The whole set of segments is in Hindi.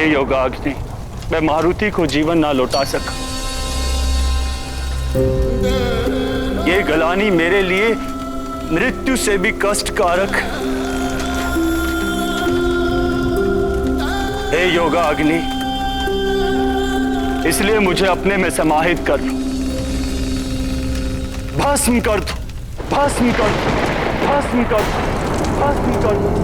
हे योगाग्नि, मैं मारुति को जीवन ना लौटा सका। ये गलानी मेरे लिए मृत्यु से भी कष्टकारक। हे योगाग्नि, इसलिए मुझे अपने में समाहित कर लो, भस्म कर दो, भस्म कर दो, भस्म कर दो, भस्म कर दो।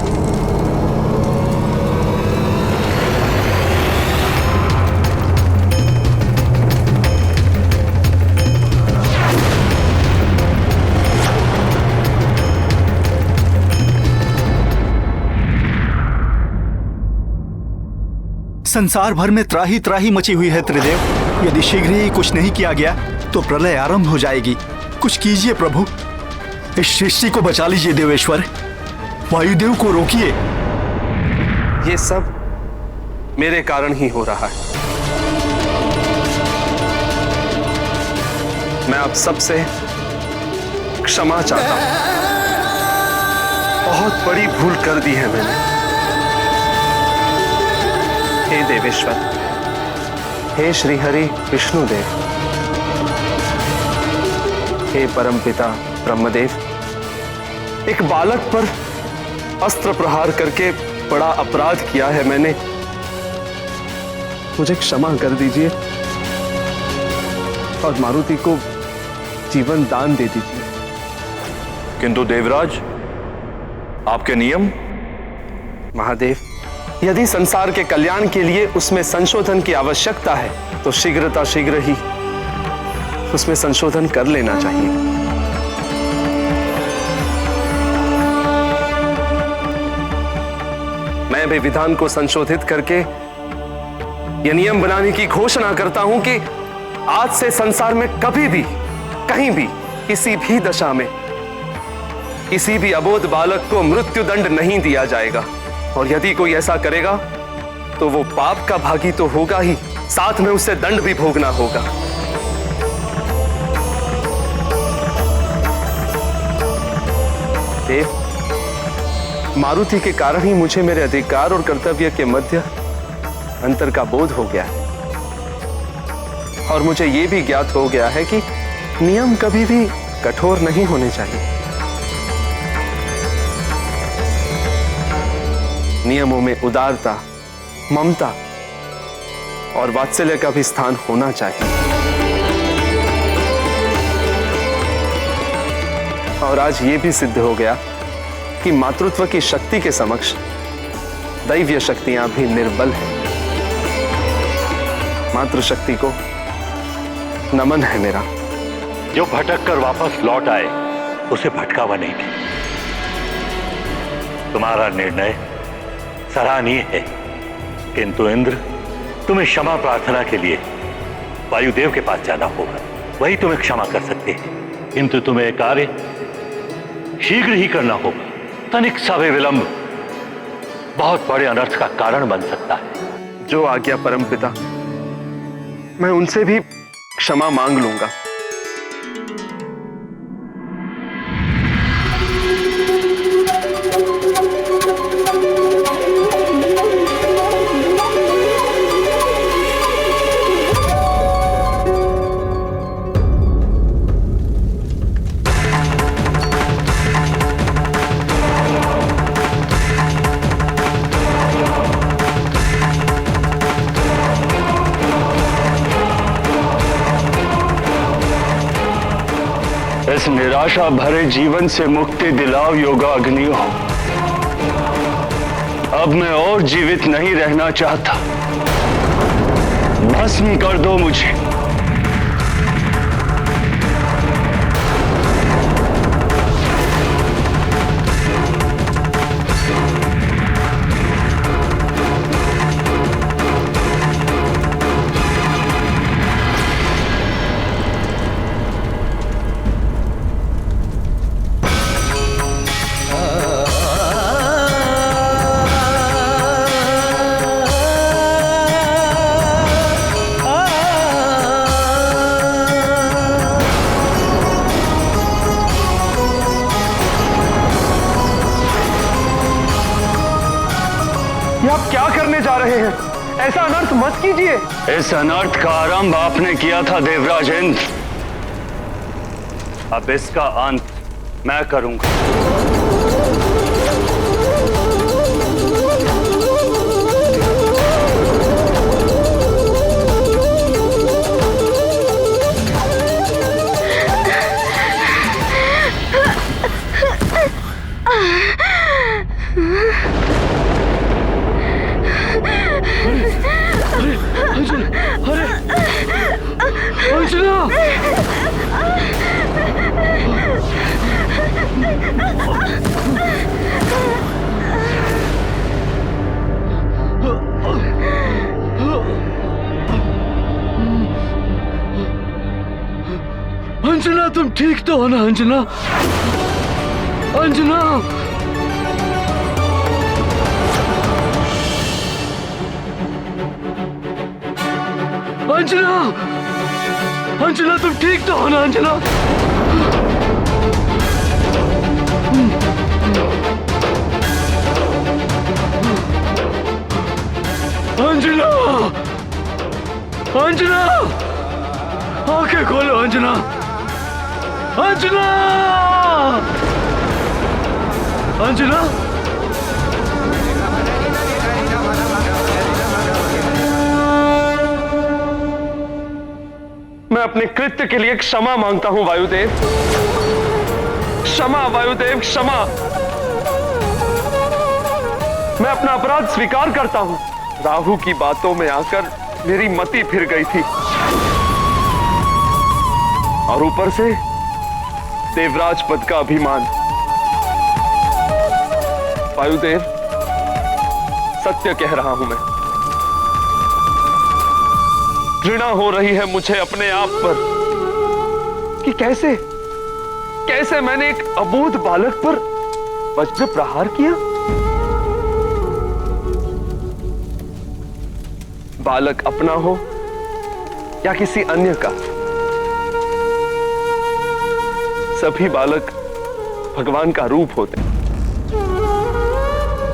संसार भर में त्राही त्राही मची हुई है त्रिदेव। यदि शीघ्र ही कुछ नहीं किया गया तो प्रलय आरंभ हो जाएगी। कुछ कीजिए प्रभु, इस सृष्टि को बचा लीजिए देवेश्वर, वायुदेव को रोकिए। ये सब मेरे कारण ही हो रहा है। मैं आप सबसे क्षमा चाहता हूं। बहुत बड़ी भूल कर दी है मैंने। हे देवेश्वर, हे श्रीहरि विष्णुदेव, हे परमपिता ब्रह्मदेव, एक बालक पर अस्त्र प्रहार करके बड़ा अपराध किया है मैंने। मुझे क्षमा कर दीजिए और मारुति को जीवन दान दे दीजिए। किंतु देवराज, आपके नियम? महादेव, यदि संसार के कल्याण के लिए उसमें संशोधन की आवश्यकता है तो शीघ्र ही उसमें संशोधन कर लेना चाहिए। मैं भी विधान को संशोधित करके यह नियम बनाने की घोषणा करता हूं कि आज से संसार में कभी भी, कहीं भी, किसी भी दशा में किसी भी अबोध बालक को मृत्युदंड नहीं दिया जाएगा। और यदि कोई ऐसा करेगा तो वो पाप का भागी तो होगा ही, साथ में उसे दंड भी भोगना होगा। देव, मारुति के कारण ही मुझे मेरे अधिकार और कर्तव्य के मध्य अंतर का बोध हो गया है। और मुझे यह भी ज्ञात हो गया है कि नियम कभी भी कठोर नहीं होने चाहिए। नियमों में उदारता, ममता और वात्सल्य का भी स्थान होना चाहिए। और आज यह भी सिद्ध हो गया कि मातृत्व की शक्ति के समक्ष दैवीय शक्तियां भी निर्बल हैं। मातृशक्ति को नमन है मेरा। जो भटक कर वापस लौट आए उसे भटकावा नहीं दे। तुम्हारा निर्णय सराहनीय है, किंतु इंद्र, तुम्हें क्षमा प्रार्थना के लिए वायुदेव के पास जाना होगा। वही तुम्हें क्षमा कर सकते हैं, किंतु तुम्हें कार्य शीघ्र ही करना होगा। तनिक सा भी विलंब बहुत बड़े अनर्थ का कारण बन सकता है। जो आज्ञा परमपिता, मैं उनसे भी क्षमा मांग लूंगा। इस निराशा भरे जीवन से मुक्ति दिलाओ योगाग्नि हो। अब मैं और जीवित नहीं रहना चाहता, भस्म कर दो मुझे। ये आप क्या करने जा रहे हैं? ऐसा अनर्थ मत कीजिए। इस अनर्थ का आरंभ आपने किया था देवराज इंद्र, अब इसका अंत मैं करूंगा। अंजना, तुम ठीक तो हो ना अंजना? अंजना, अंजना, अंजना, तुम ठीक तो हो ना अंजना? अंजना, अंजना, आंखें खोलो अंजना, अंजना, अंजना। मैं अपने कृत्य के लिए क्षमा मांगता हूं वायुदेव। क्षमा वायुदेव, क्षमा। मैं अपना अपराध स्वीकार करता हूं। राहु की बातों में आकर मेरी मति फिर गई थी, और ऊपर से देवराज पद का अभिमान। वायुदेव, सत्य कह रहा हूं मैं। घृणा हो रही है मुझे अपने आप पर कि कैसे मैंने एक अबोध बालक पर वज्र प्रहार किया। बालक अपना हो या किसी अन्य का, सभी बालक भगवान का रूप होते हैं।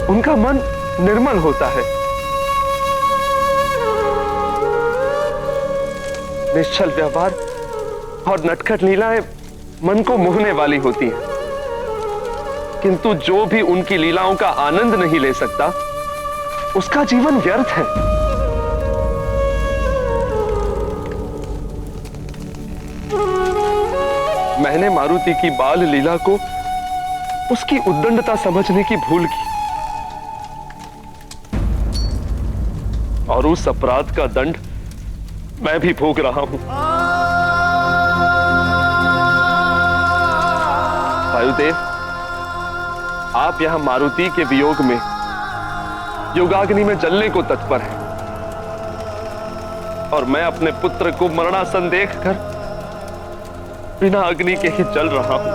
उनका मन निर्मल होता है, निश्चल व्यवहार और नटखट लीलाएं मन को मोहने वाली होती हैं। किंतु जो भी उनकी लीलाओं का आनंद नहीं ले सकता, उसका जीवन व्यर्थ है। मैंने मारुति की बाल लीला को उसकी उद्दंडता समझने की भूल की, और उस अपराध का दंड मैं भी भोग रहा हूं। वायुदेव, आप यहां मारुति के वियोग में योगाग्नि में जलने को तत्पर हैं, और मैं अपने पुत्र को मरणासन देखकर बिना अग्नि के ही जल रहा हूं।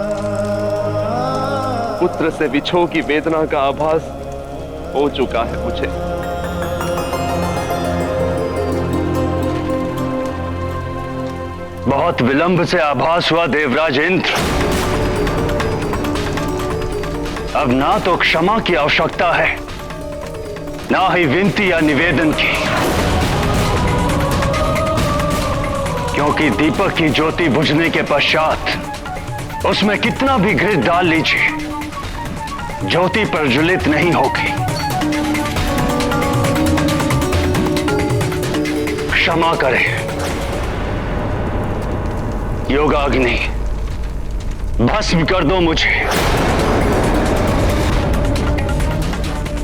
पुत्र से विछोह की वेदना का आभास हो चुका है मुझे। बहुत विलंब से आभास हुआ देवराज इंद्र। अब ना तो क्षमा की आवश्यकता है, ना ही विनती या निवेदन की, क्योंकि दीपक की ज्योति बुझने के पश्चात उसमें कितना भी घृत डाल लीजिए, ज्योति प्रज्वलित नहीं होगी। क्षमा करें योगाग्नि, भस्म कर दो मुझे,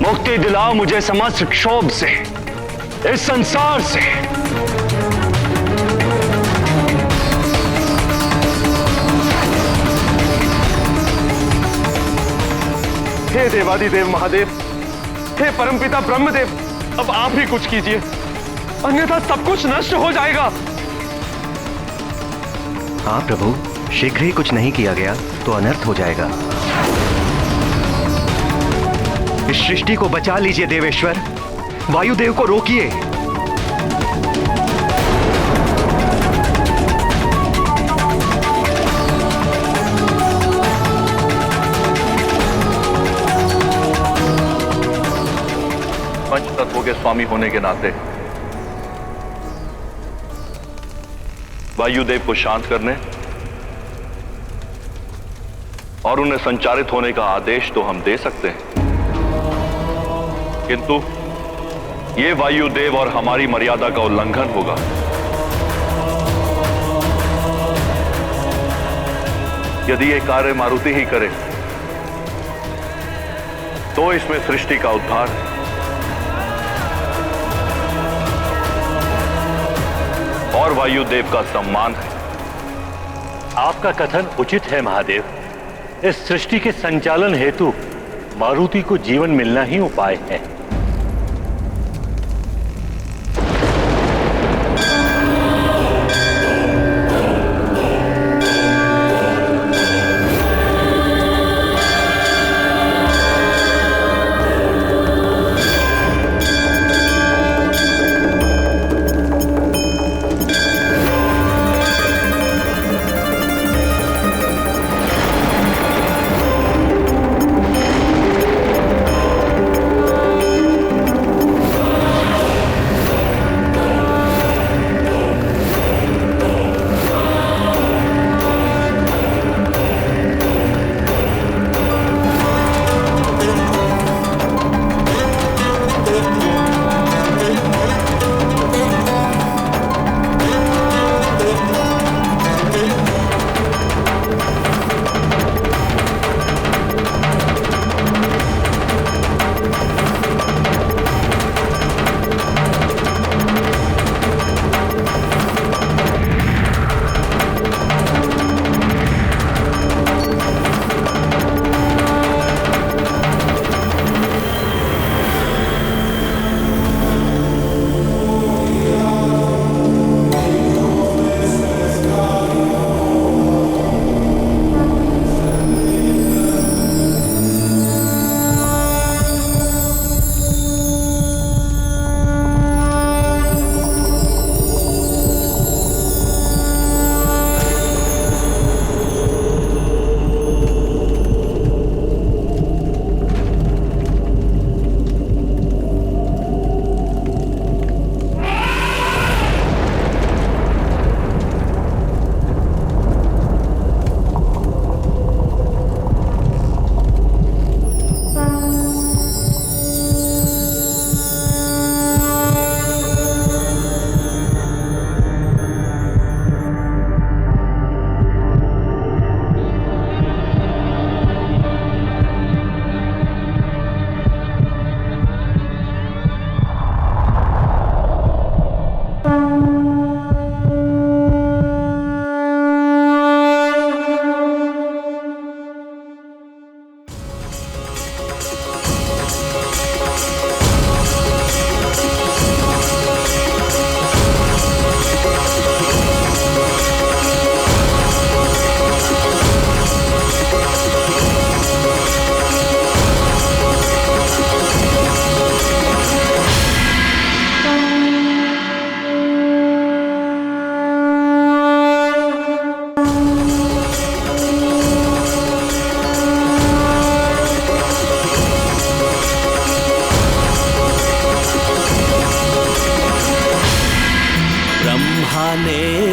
मुक्ति दिलाओ मुझे समस्त क्षोभ से, इस संसार से। हे देवादिदेव महादेव, हे परमपिता ब्रह्मदेव, अब आप ही कुछ कीजिए, अन्यथा सब कुछ नष्ट हो जाएगा। हाँ प्रभु, शीघ्र ही कुछ नहीं किया गया तो अनर्थ हो जाएगा। इस सृष्टि को बचा लीजिए देवेश्वर, वायुदेव को रोकिए। पंचतत्वों के स्वामी होने के नाते वायुदेव को शांत करने और उन्हें संचारित होने का आदेश तो हम दे सकते हैं, किंतु यह वायुदेव और हमारी मर्यादा का उल्लंघन होगा। यदि यह कार्य मारुति ही करे तो इसमें सृष्टि का उद्धार है। और वायुदेव का सम्मान है। आपका कथन उचित है महादेव। इस सृष्टि के संचालन हेतु मारुति को जीवन मिलना ही उपाय है।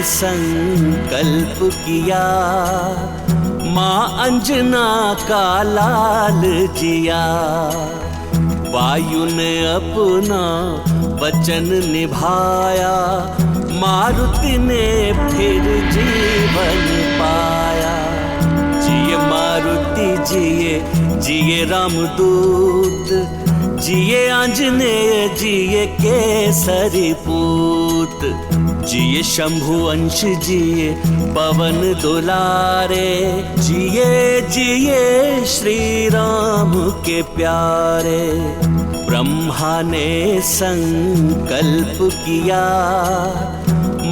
संकल्प किया, माँ अंजना का लाल जिया। वायु ने अपना वचन निभाया, मारुति ने फिर जीवन पाया। जिए मारुति जिए, जिए रामदूत, जिए आंजनेय, जिए केसरी पूत। जिए शंभु अंश, जिए पवन दुलारे, जिए जिए श्री राम के प्यारे। ब्रह्मा ने संकल्प किया,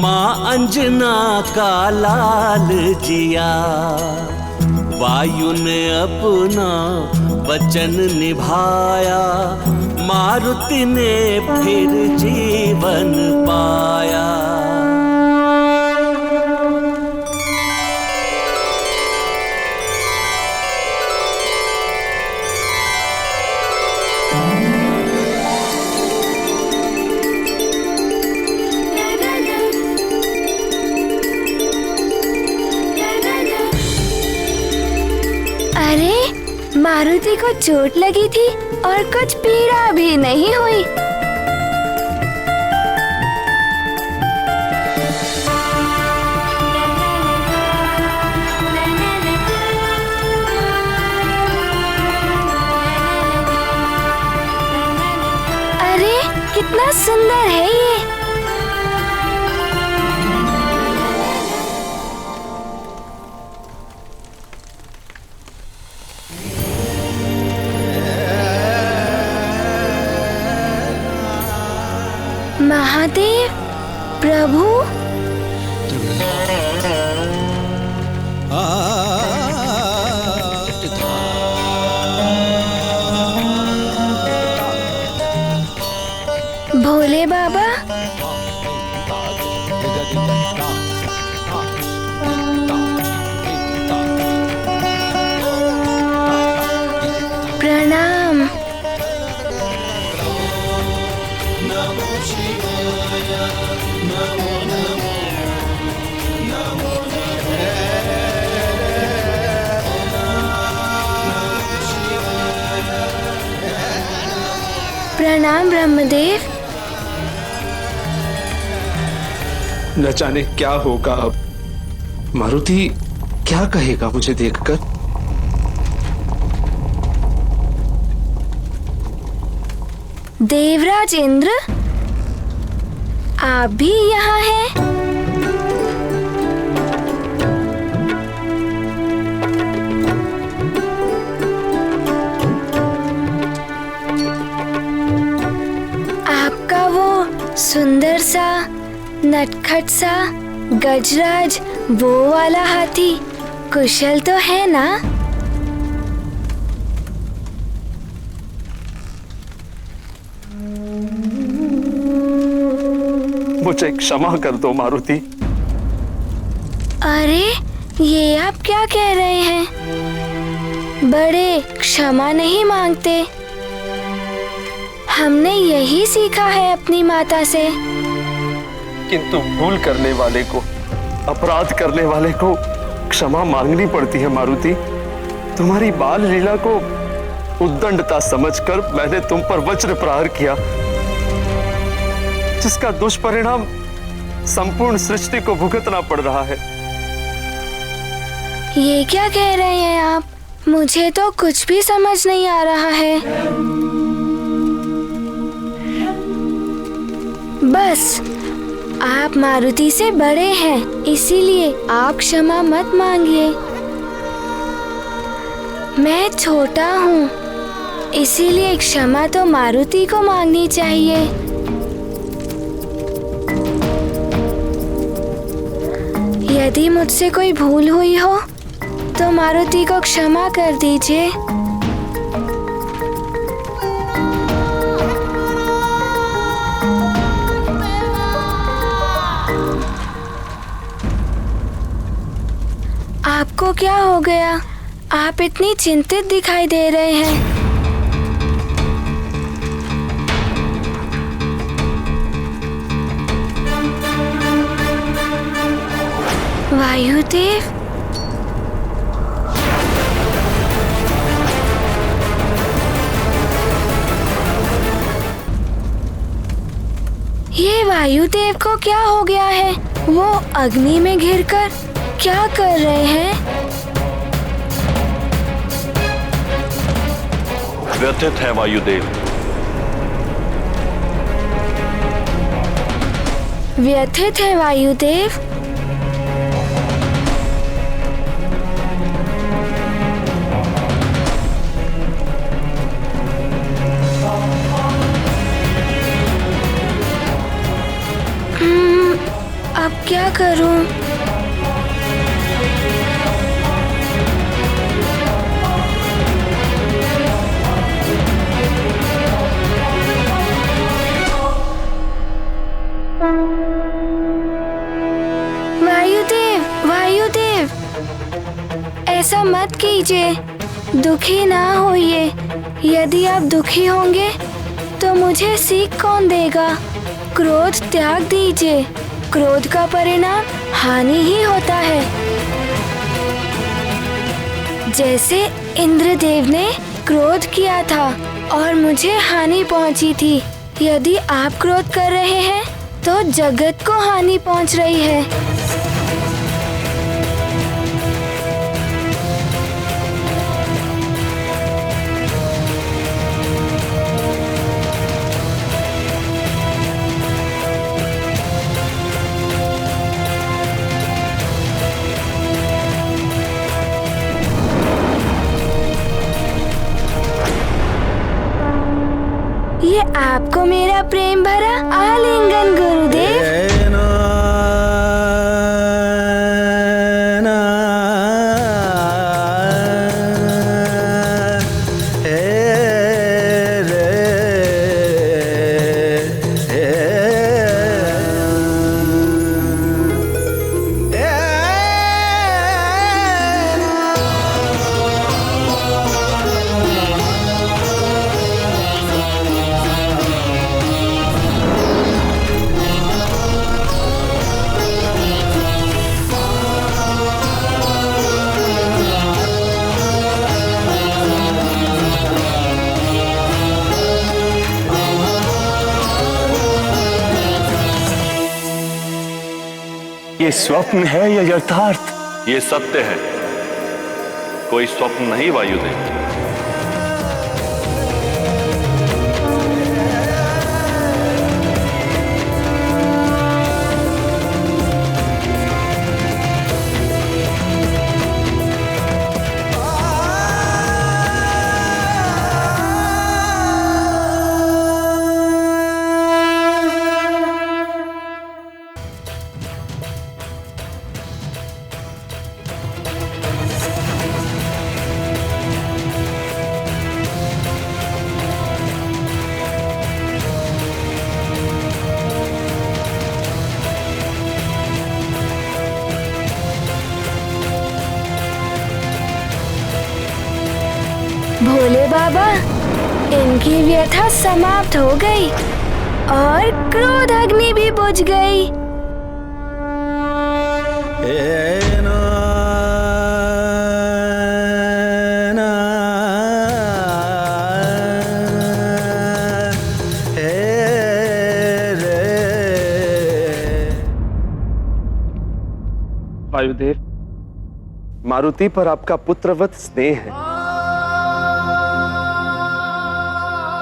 माँ अंजना का लाल जिया। वायु ने अपना वचन निभाया, मारुति ने फिर जीवन पाया। अरे मारुति को चोट लगी थी और कुछ पीड़ा भी नहीं हुई। अरे कितना सुंदर है ये। महादेव प्रभु, भोले बाबा, प्रणाम। प्रणाम ब्रह्मदेव। न जाने क्या होगा अब। मारुति क्या कहेगा मुझे देखकर? देवराज इंद्र, आप भी यहाँ हैं? आपका वो सुंदर सा नटखट सा गजराज वो वाला हाथी कुशल तो है ना? मुझे क्षमा कर दो मारुति। अरे ये आप क्या कह रहे हैं? बड़े क्षमा नहीं मांगते। हमने यही सीखा है अपनी माता से। किंतु भूल करने वाले को, अपराध करने वाले को क्षमा मांगनी पड़ती है मारुति। तुम्हारी बाल लीला को उद्दंडता समझकर मैंने तुम पर वज्र प्रहार किया, जिसका दुष्परिणाम संपूर्ण सृष्टि को भुगतना पड़ रहा है। ये क्या कह रहे हैं आप? मुझे तो कुछ भी समझ नहीं आ रहा है। बस आप मारुति से बड़े हैं, इसीलिए आप क्षमा मत मांगिए। मैं छोटा हूँ, इसीलिए क्षमा तो मारुति को मांगनी चाहिए। यदि मुझसे कोई भूल हुई हो तो मारुति को क्षमा कर दीजिए। आपको क्या हो गया? आप इतनी चिंतित दिखाई दे रहे हैं। वायुदेव, ये वायुदेव को क्या हो गया है? वो अग्नि में घिरकर क्या कर रहे हैं? व्यथित है वायुदेव। व्यथित है वायुदेव। अब क्या करूं? वायुदेव, वायुदेव, ऐसा मत कीजिए। दुखी ना होइए। यदि आप दुखी होंगे तो मुझे सीख कौन देगा? क्रोध त्याग दीजिए। क्रोध का परिणाम हानि ही होता है। जैसे इंद्रदेव ने क्रोध किया था और मुझे हानि पहुंची थी। यदि आप क्रोध कर रहे हैं तो जगत को हानि पहुंच रही है। ये आपको मेरा प्रेम भरा आलिंगन गुरुदेव। ये स्वप्न है या यथार्थ? ये सत्य है, कोई स्वप्न नहीं वायुदेव। भोले बाबा, इनकी व्यथा समाप्त हो गई और क्रोध अग्नि भी बुझ गई। वायुदेव, मारुति पर आपका पुत्रवत स्नेह है।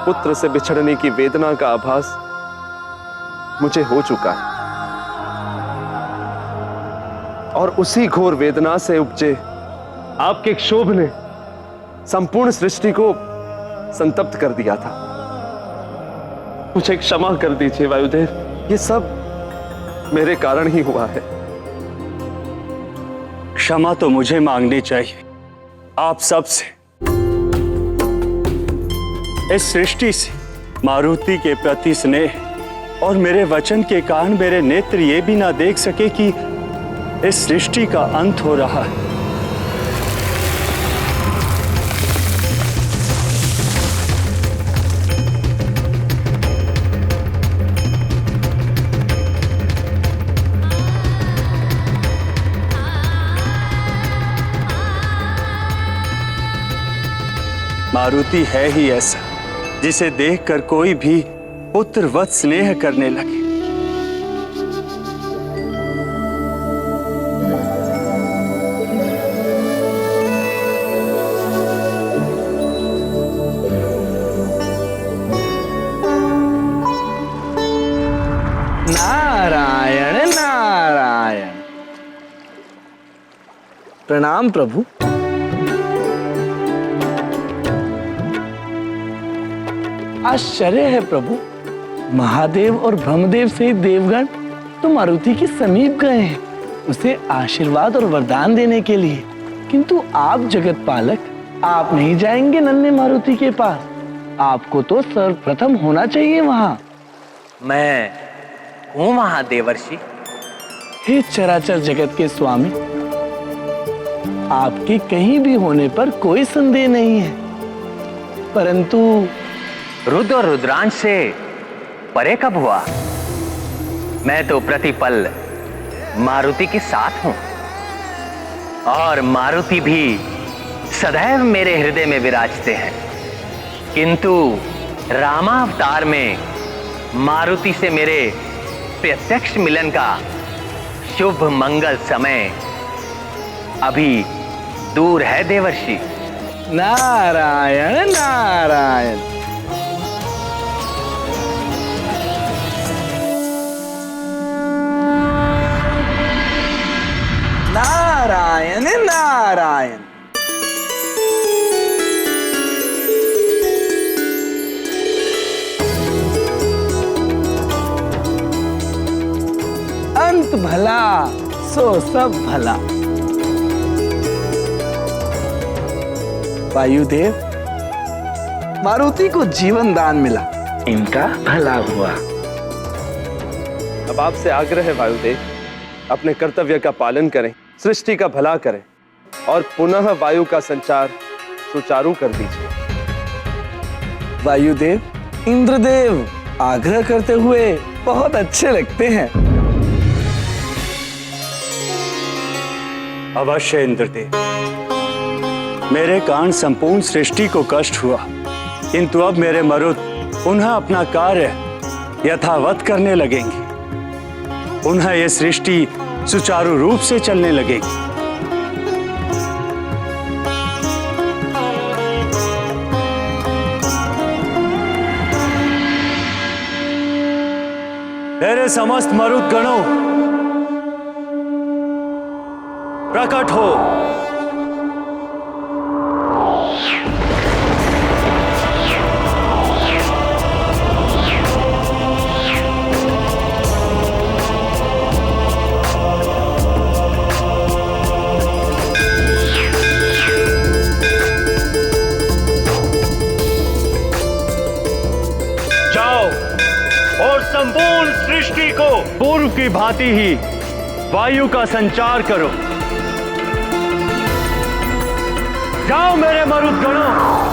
पुत्र से बिछड़ने की वेदना का आभास मुझे हो चुका है और उसी घोर वेदना से उपजे आपके क्षोभ ने संपूर्ण सृष्टि को संतप्त कर दिया था। मुझे क्षमा कर दीजिए वायुदेव, ये सब मेरे कारण ही हुआ है। क्षमा तो मुझे मांगनी चाहिए आप सबसे। इस सृष्टि से मारुति के प्रति स्नेह और मेरे वचन के कारण मेरे नेत्र ये भी ना देख सके कि इस सृष्टि का अंत हो रहा है। मारुति है ही ऐसा जिसे देखकर कोई भी पुत्रवत स्नेह करने लगे। नारायण नारायण। प्रणाम प्रभु। आश्चर्य है प्रभु, महादेव और ब्रह्मदेव सहित देवगण तो मारुति के समीप गए हैं उसे आशीर्वाद और वरदान देने के लिए, किंतु आप जगत पालक, आप नहीं जाएंगे नन्हे मारुति के पास? आपको तो सर्वप्रथम होना चाहिए वहां। मैं हूं वहां देवर्षि। हे चराचर जगत के स्वामी, आपके कहीं भी होने पर कोई संदेह नहीं है, परंतु रुद्र और रुद्रांश से परे कब हुआ? मैं तो प्रतिपल मारुति के साथ हूं और मारुति भी सदैव मेरे हृदय में विराजते हैं, किंतु रामावतार में मारुति से मेरे प्रत्यक्ष मिलन का शुभ मंगल समय अभी दूर है देवर्षि। नारायण नारायण। नारायण नारायण। अंत भला सो सब भला। वायुदेव, मारुति को जीवन दान मिला, इनका भला हुआ। अब आपसे आग्रह है वायुदेव, अपने कर्तव्य का पालन करें, सृष्टि का भला करें और पुनः वायु का संचार सुचारू कर दीजिए। वायुदेव, इंद्रदेव आग्रह करते हुए बहुत अच्छे लगते हैं। अवश्य इंद्रदेव, मेरे कारण संपूर्ण सृष्टि को कष्ट हुआ, किंतु अब मेरे मरुत पुनः अपना कार्य यथावत करने लगेंगे। पुनः ये सृष्टि सुचारू रूप से चलने लगेगी। मेरे समस्त मरुत गणों, प्रकट हो। और संपूर्ण सृष्टि को पूर्व की भांति ही वायु का संचार करो। जाओ मेरे मरुदगणों।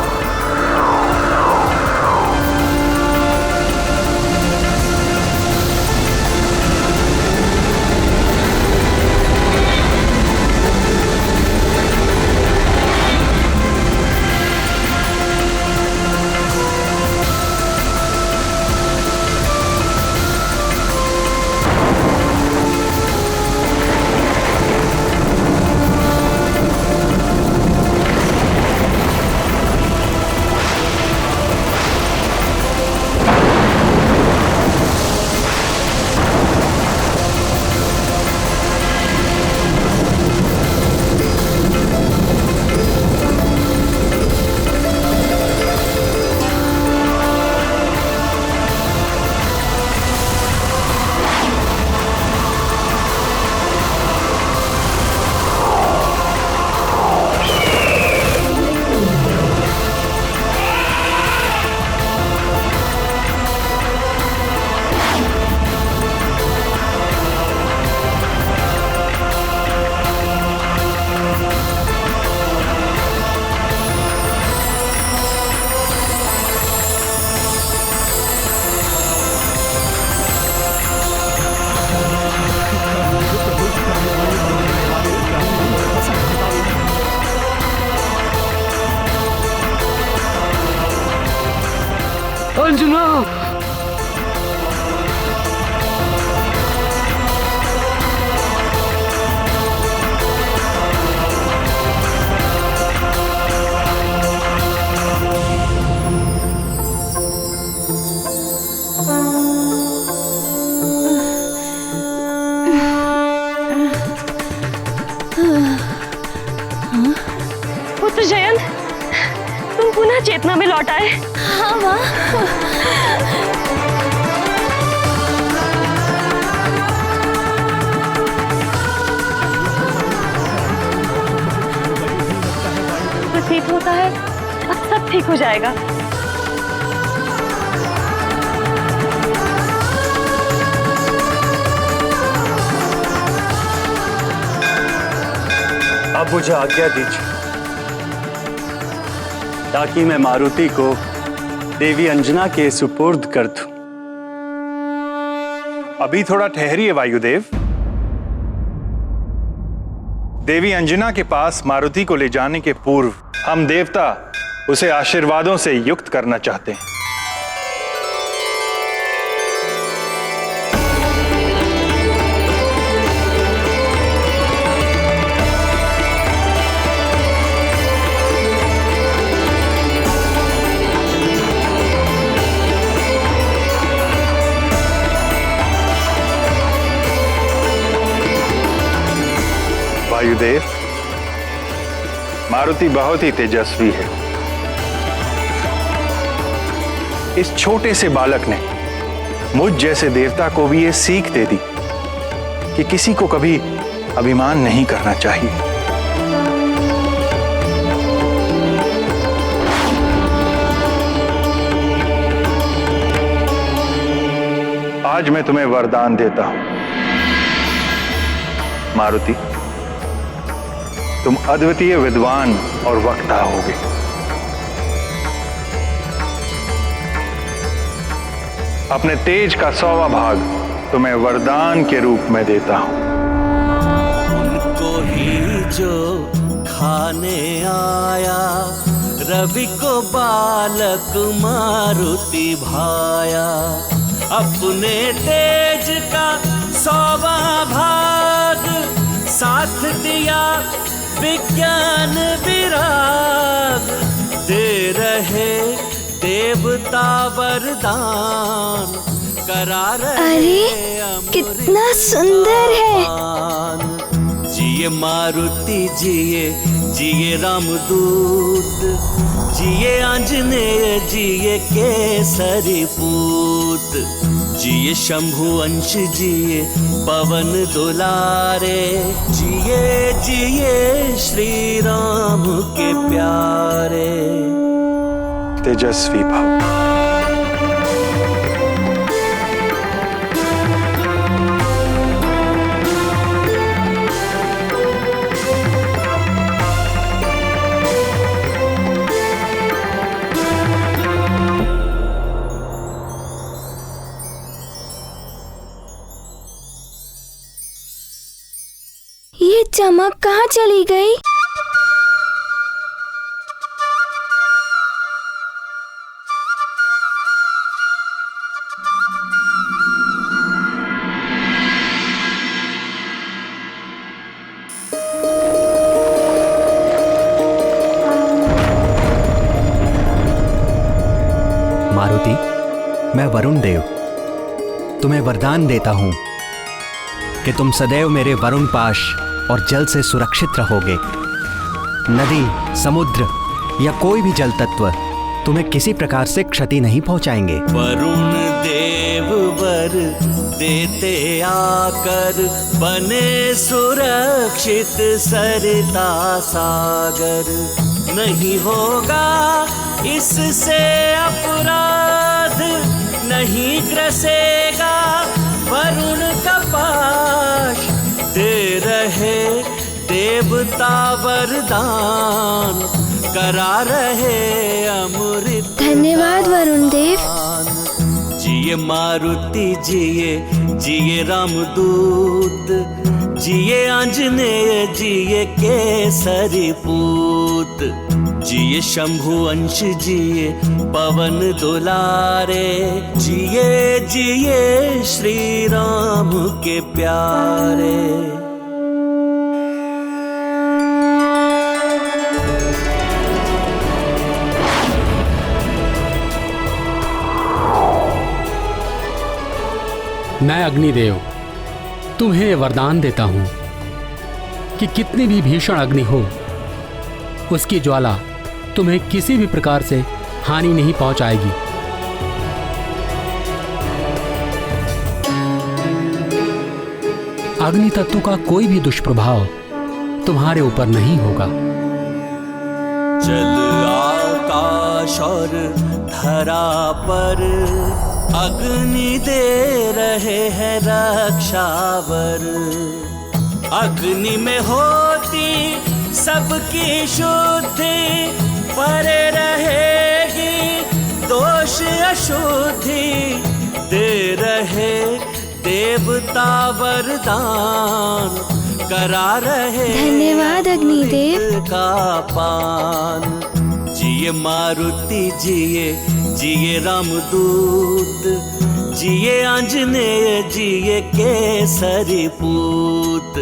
अंजना, पुत्र जयंत, तुम पुनः चेतना में लौट आए। हाँ माँ। प्रतीत होता है अब सब ठीक हो जाएगा। अब मुझे आज्ञा दीजिए ताकि मैं मारुति को देवी अंजना के सुपुर्द कर दूं। अभी थोड़ा ठहरिए वायुदेव। देवी अंजना के पास मारुति को ले जाने के पूर्व हम देवता उसे आशीर्वादों से युक्त करना चाहते हैं। वायुदेव, मारुति बहुत ही तेजस्वी है। इस छोटे से बालक ने मुझ जैसे देवता को भी ये सीख दे दी कि किसी को कभी अभिमान नहीं करना चाहिए। आज मैं तुम्हें वरदान देता हूं। मारुति, तुम अद्वितीय विद्वान और वक्ता होगे। अपने तेज का 100वां भाग तुम्हें वरदान के रूप में देता हूं। उनको ही जो खाने आया, रवि को बालक मारुति भाया। अपने तेज का 100वां भाग साथ दिया विज्ञान विराग। दे रहे देवता वरदान, करा रहे अरे कितना सुंदर है। जिए मारुति जिए, जिए रामदूत, जिए आंजनेय, जिए केसरी पूत। जिए शंभु अंश, जिए पवन दुलारे। जिए जिए श्री राम के प्यारे। तेजस्वी भव। ये चमक कहाँ चली गई? मारुति, मैं वरुण देव तुम्हें वरदान देता हूं कि तुम सदैव मेरे वरुण पाश और जल से सुरक्षित रहोगे। नदी, समुद्र या कोई भी जल तत्व तुम्हें किसी प्रकार से क्षति नहीं पहुंचाएंगे। वरुण देव वर देते आकर, बने सुरक्षित सरिता सागर। नहीं होगा इससे अपराध, नहीं ग्रसेगा वरुण का पाश। दे रहे देवता वरदान, करा रहे अमृत। धन्यवाद वरुण देव। जिए मारुति जिए, जिए रामदूत, जिए आंजनेय, जिए केसरी पूत। जिए शंभु अंश, जिए पवन दुलारे। जिए जिए श्री राम के प्यारे। मैं अग्निदेव तुम्हें वरदान देता हूं कि कितनी भी भीषण अग्नि हो, उसकी ज्वाला तुम्हें किसी भी प्रकार से हानि नहीं पहुंचाएगी। अग्नि तत्व का कोई भी दुष्प्रभाव तुम्हारे ऊपर नहीं होगा। जल आकाश और धरा पर अग्नि दे रहे हैं रक्षावर। अग्नि में होती सबकी शुद्धि, परे रहेगी दोष अशुद्धि। दे रहे देवता वरदान, करा रहे धन्यवाद अग्निदेव का पान। जिए मारुति जिए, जिए रामदूत, जिए आंजनेय, जिए केसरी पूत,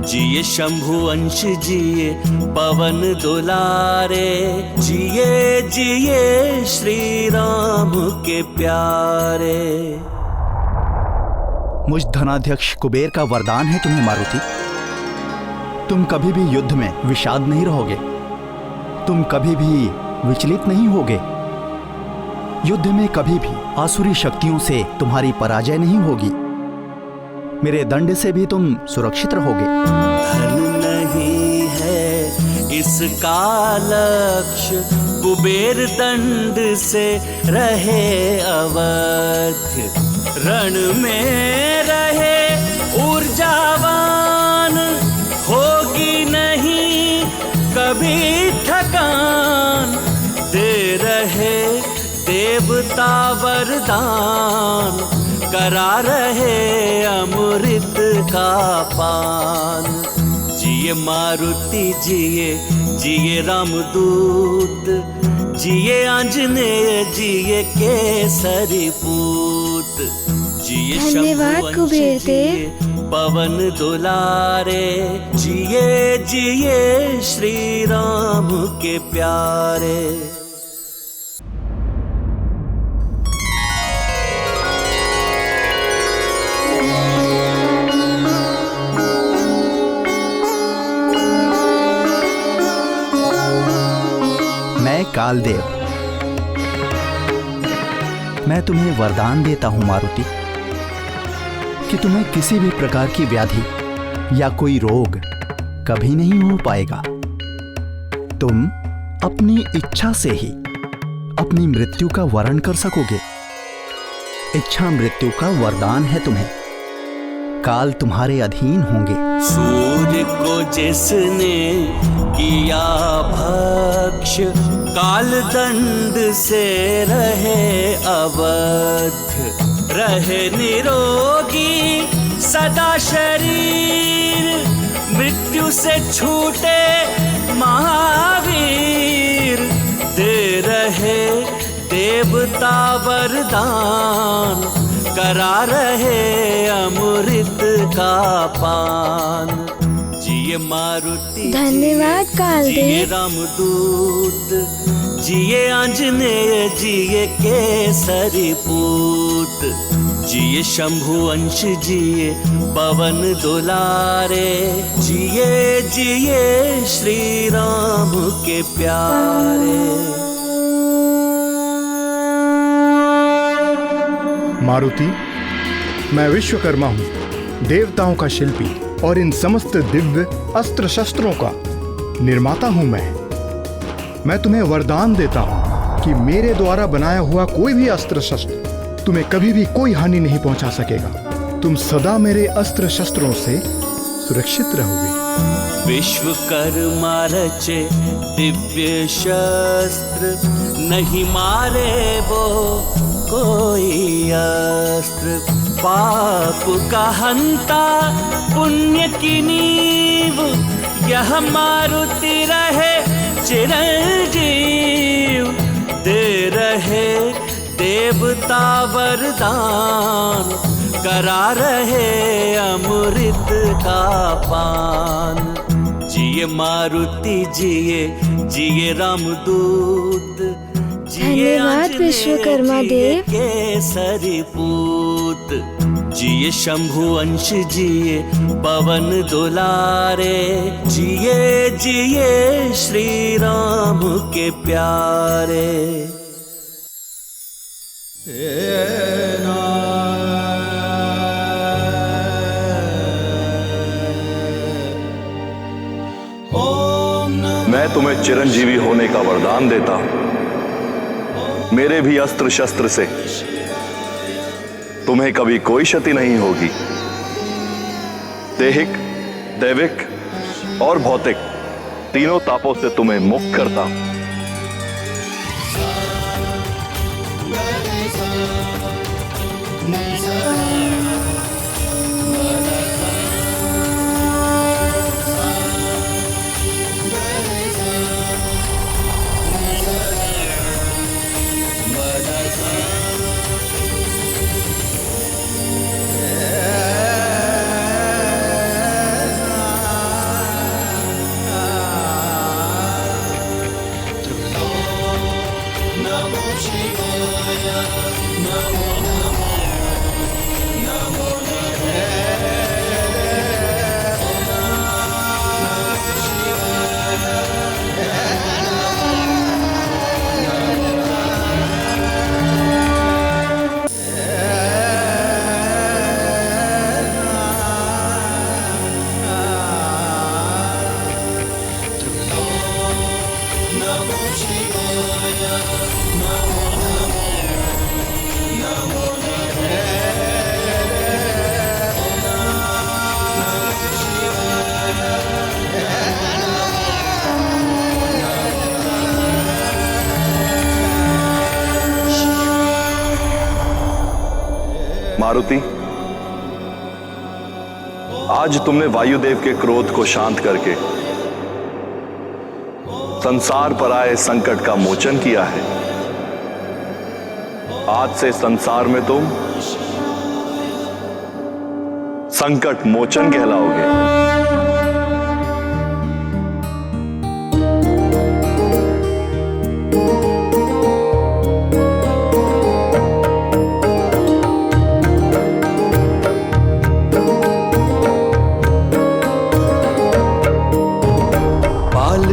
जिए शंभु अंश, जिए पवन दुलारे, जिए जिए श्री राम के प्यारे। मुझ धनाध्यक्ष कुबेर का वरदान है तुम्हें मारुति। तुम कभी भी युद्ध में विषाद नहीं रहोगे, तुम कभी भी विचलित नहीं होगे। युद्ध में कभी भी आसुरी शक्तियों से तुम्हारी पराजय नहीं होगी। मेरे दंड से भी तुम सुरक्षित रहोगे। धन नहीं है इसका लक्ष्य, कुबेर दंड से रहे अवध्य। रण में रहे ऊर्जावान, होगी नहीं कभी थकान। दे रहे देवता वरदान, करा रहे अमृत का पान। जिए मारुति जिए, जिए रामदूत, जिए आंजनेय, जिए केसरी पूत, जिए धन्यवाद शंभु अंश, कुबेर देव। जिए पवन दुलारे, जिए जिए श्री राम के प्यारे। मैं कालदेव, मैं तुम्हें वरदान देता हूं मारुति कि तुम्हें किसी भी प्रकार की व्याधि या कोई रोग कभी नहीं हो पाएगा। तुम अपनी इच्छा से ही अपनी मृत्यु का वरण कर सकोगे। इच्छा मृत्यु का वरदान है तुम्हें। काल तुम्हारे अधीन होंगे। सूर्य को जिसने किया भक्ष्य, काल दंड से रहे अवध्य। रहे निरोगी सदा शरीर, मृत्यु से छूटे महावीर। दे रहे देवता वरदान, करा रहे अमृत का पान। जिए मारुति धन्यवाद कालदेव। जिए रामदूत, जिए आंजनेय, जिए केसरी पूत, जिए शंभु अंश, जिए पवन दुलारे, जिए जिए श्री राम के प्यारे। मारुति, मैं विश्वकर्मा हूँ, देवताओं का शिल्पी और इन समस्त दिव्य अस्त्र शस्त्रों का निर्माता हूँ। मैं तुम्हें वरदान देता हूँ कि मेरे द्वारा बनाया हुआ कोई भी अस्त्र शस्त्र तुम्हें कभी भी कोई हानि नहीं पहुँचा सकेगा। तुम सदा मेरे अस्त्र शस्त्रों से सुरक्षित रहोगे। विश्वकर्मा रचे दिव्य शस्त्र, नहीं मारे वो कोई अस्त्र। पाप का हंता पुण्य की नींव, यह मारुति रहे चिरंजीव। दे रहे देवता वरदान, करा रहे अमृत का पान। जिए मारुति जिए, जिए रामदूत, धन्यवाद विश्वकर्मा देव। केसरी पूत, जिए शंभु अंश, जिए पवन दुलारे, जिए जिए श्री राम के प्यारे। मैं तुम्हें चिरंजीवी होने का वरदान देता हूं। मेरे भी अस्त्र शस्त्र से तुम्हें कभी कोई क्षति नहीं होगी। दैहिक, दैविक और भौतिक तीनों तापों से तुम्हें मुक्त करता हूं। मारुति, आज तुमने वायुदेव के क्रोध को शांत करके संसार पर आए संकट का मोचन किया है। आज से संसार में तुम संकट मोचन कहलाओगे।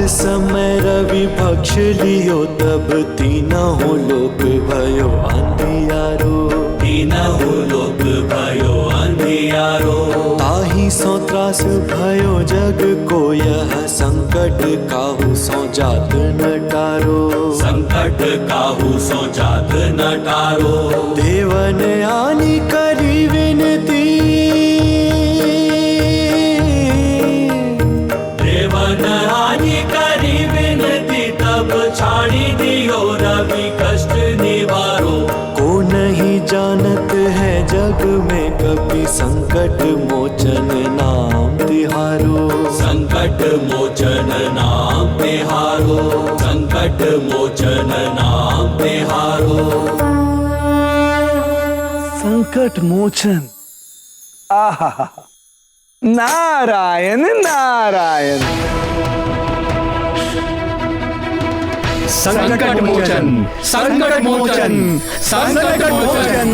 समय रवि भक्ष लियो तब तीनहु लोक भयो अंधियारो, तीनहु लोक भयो अंधियारो। ताहि सो त्रास भयो जग को यह संकट काहू सो जात न टारो, संकट काहू सो जात न टारो। देवन आनी करी विनती, देवन आनी करी विनती तब छाड़ी दियो रवि कष्ट निवारो। को नहीं जानत है जग में कभी संकट मोचन नाम तिहारो, संकट मोचन नाम तिहारो, संकट मोचन नाम तिहारो। संकट मोचन, आहा, नारायण नारायण। संकट मोचन, संकट मोचन, संकट मोचन।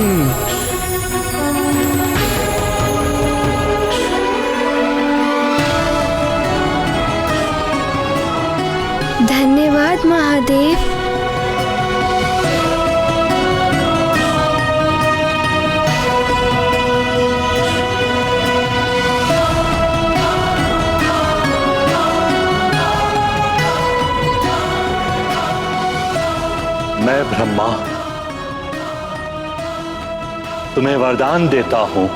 धन्यवाद महादेव। मैं ब्रह्मा तुम्हें वरदान देता हूं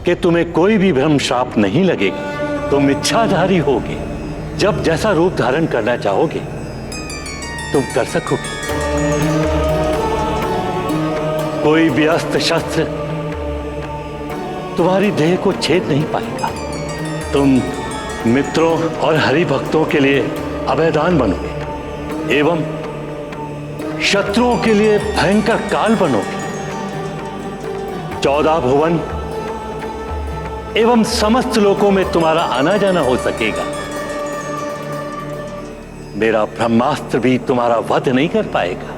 कि तुम्हें कोई भी भ्रम श्राप नहीं लगेगा। तुम इच्छाधारी होगे, जब जैसा रूप धारण करना चाहोगे तुम कर सकोगे। कोई भी अस्त्र शस्त्र तुम्हारी देह को छेद नहीं पाएगा। तुम मित्रों और हरि भक्तों के लिए अभयदान बनोगे एवं शत्रुओं के लिए भयंकर काल बनोगे। 14 भुवन एवं समस्त लोकों में तुम्हारा आना जाना हो सकेगा। मेरा ब्रह्मास्त्र भी तुम्हारा वध नहीं कर पाएगा।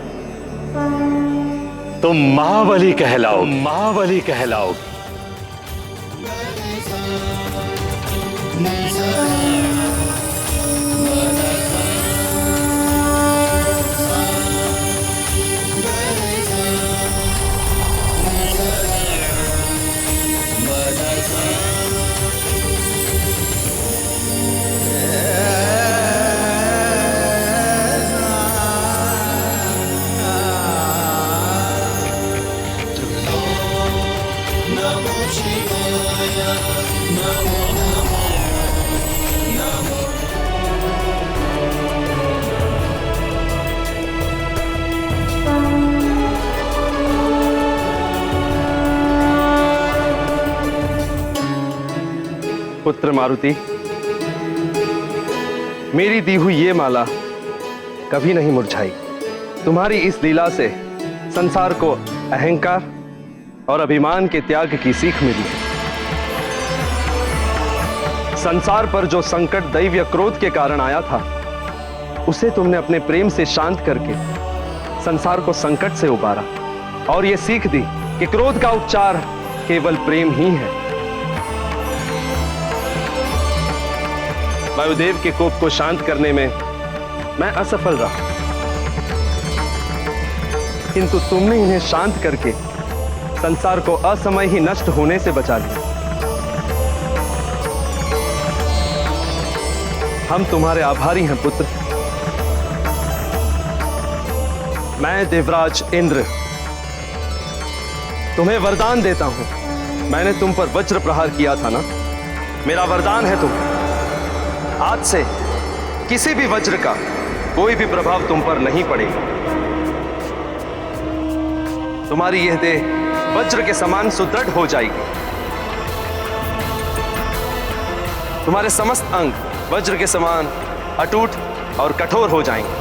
तुम महाबली कहलाओगे, महाबली कहलाओगे। पुत्र मारुति, मेरी दी हुई ये माला कभी नहीं मुरझाई। तुम्हारी इस लीला से संसार को अहंकार और अभिमान के त्याग की सीख मिली। संसार पर जो संकट दैव या क्रोध के कारण आया था, उसे तुमने अपने प्रेम से शांत करके संसार को संकट से उबारा और यह सीख दी कि क्रोध का उपचार केवल प्रेम ही है। वायुदेव के कोप को शांत करने में मैं असफल रहा, किंतु तुमने इन्हें शांत करके संसार को असमय ही नष्ट होने से बचा लिया। हम तुम्हारे आभारी हैं पुत्र। मैं देवराज इंद्र तुम्हें वरदान देता हूं। मैंने तुम पर वज्र प्रहार किया था ना, मेरा वरदान है तुम। आज से किसी भी वज्र का कोई भी प्रभाव तुम पर नहीं पड़ेगा। तुम्हारी यह देह वज्र के समान सुदृढ़ हो जाएगी। तुम्हारे समस्त अंग वज्र के समान अटूट और कठोर हो जाएंगे।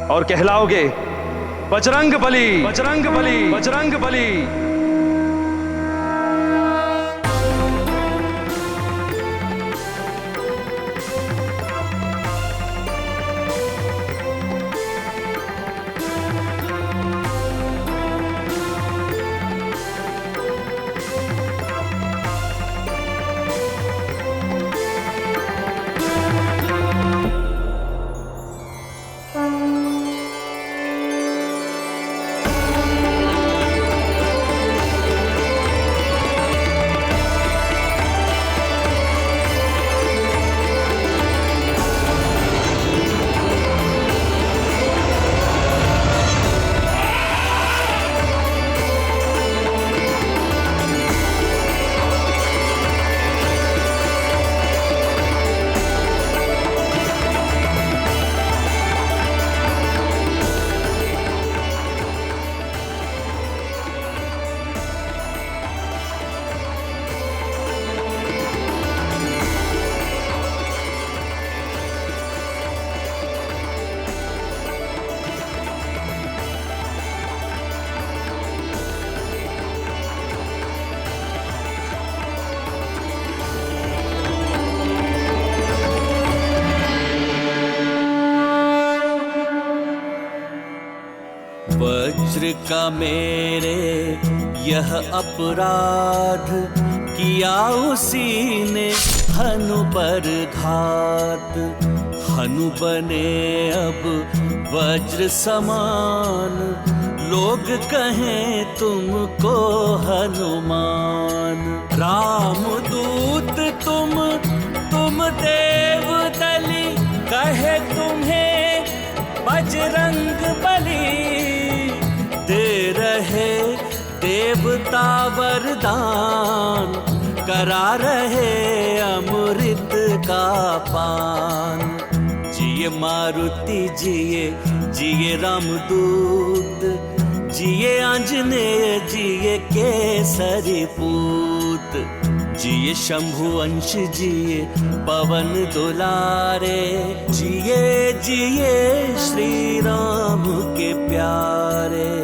और कहलाओगे बजरंग बली, बजरंग बली, बजरंग बली। वज्र का मेरे यह अपराध किया उसी ने हनु पर घात। हनु बने अब वज्र समान, लोग कहें तुमको हनुमान। राम दूत तुम देव दली, कहे तुम्हें बजरंग बली। दे रहे देवता वरदान, करा रहे अमृत का पान। जिए मारुति जिए, जिए रामदूत, जिए आंजनेय, जिए केसरी पूत। जिए शंभु अंश, जिए पवन दुलारे, जिए जिए श्री राम के प्यारे।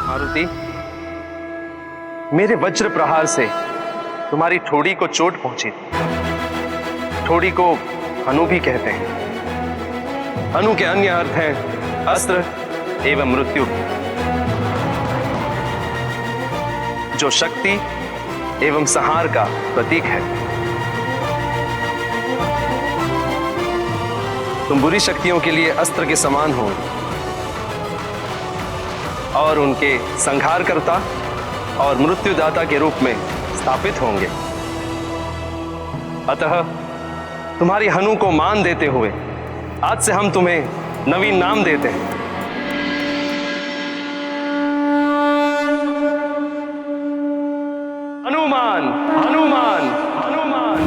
मारुति, मेरे वज्र प्रहार से तुम्हारी ठोड़ी को चोट पहुंची। ठोड़ी को हनु भी कहते हैं। हनु के अन्य अर्थ हैं अस्त्र एवं मृत्यु, जो शक्ति एवं संहार का प्रतीक है। तुम बुरी शक्तियों के लिए अस्त्र के समान हो और उनके संहारकर्ता और मृत्युदाता के रूप में स्थापित होंगे। अतः तुम्हारी हनु को मान देते हुए आज से हम तुम्हें नवीन नाम देते हैं। हनुमान, हनुमान, हनुमान।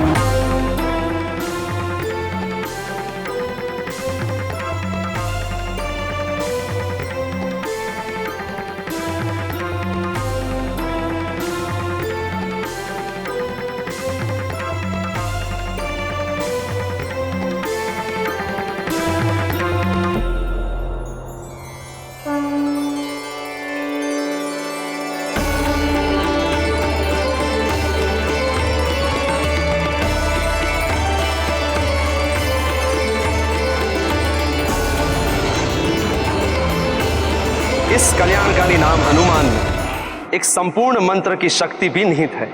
इस कल्याणकारी नाम हनुमान में एक संपूर्ण मंत्र की शक्ति भी निहित है।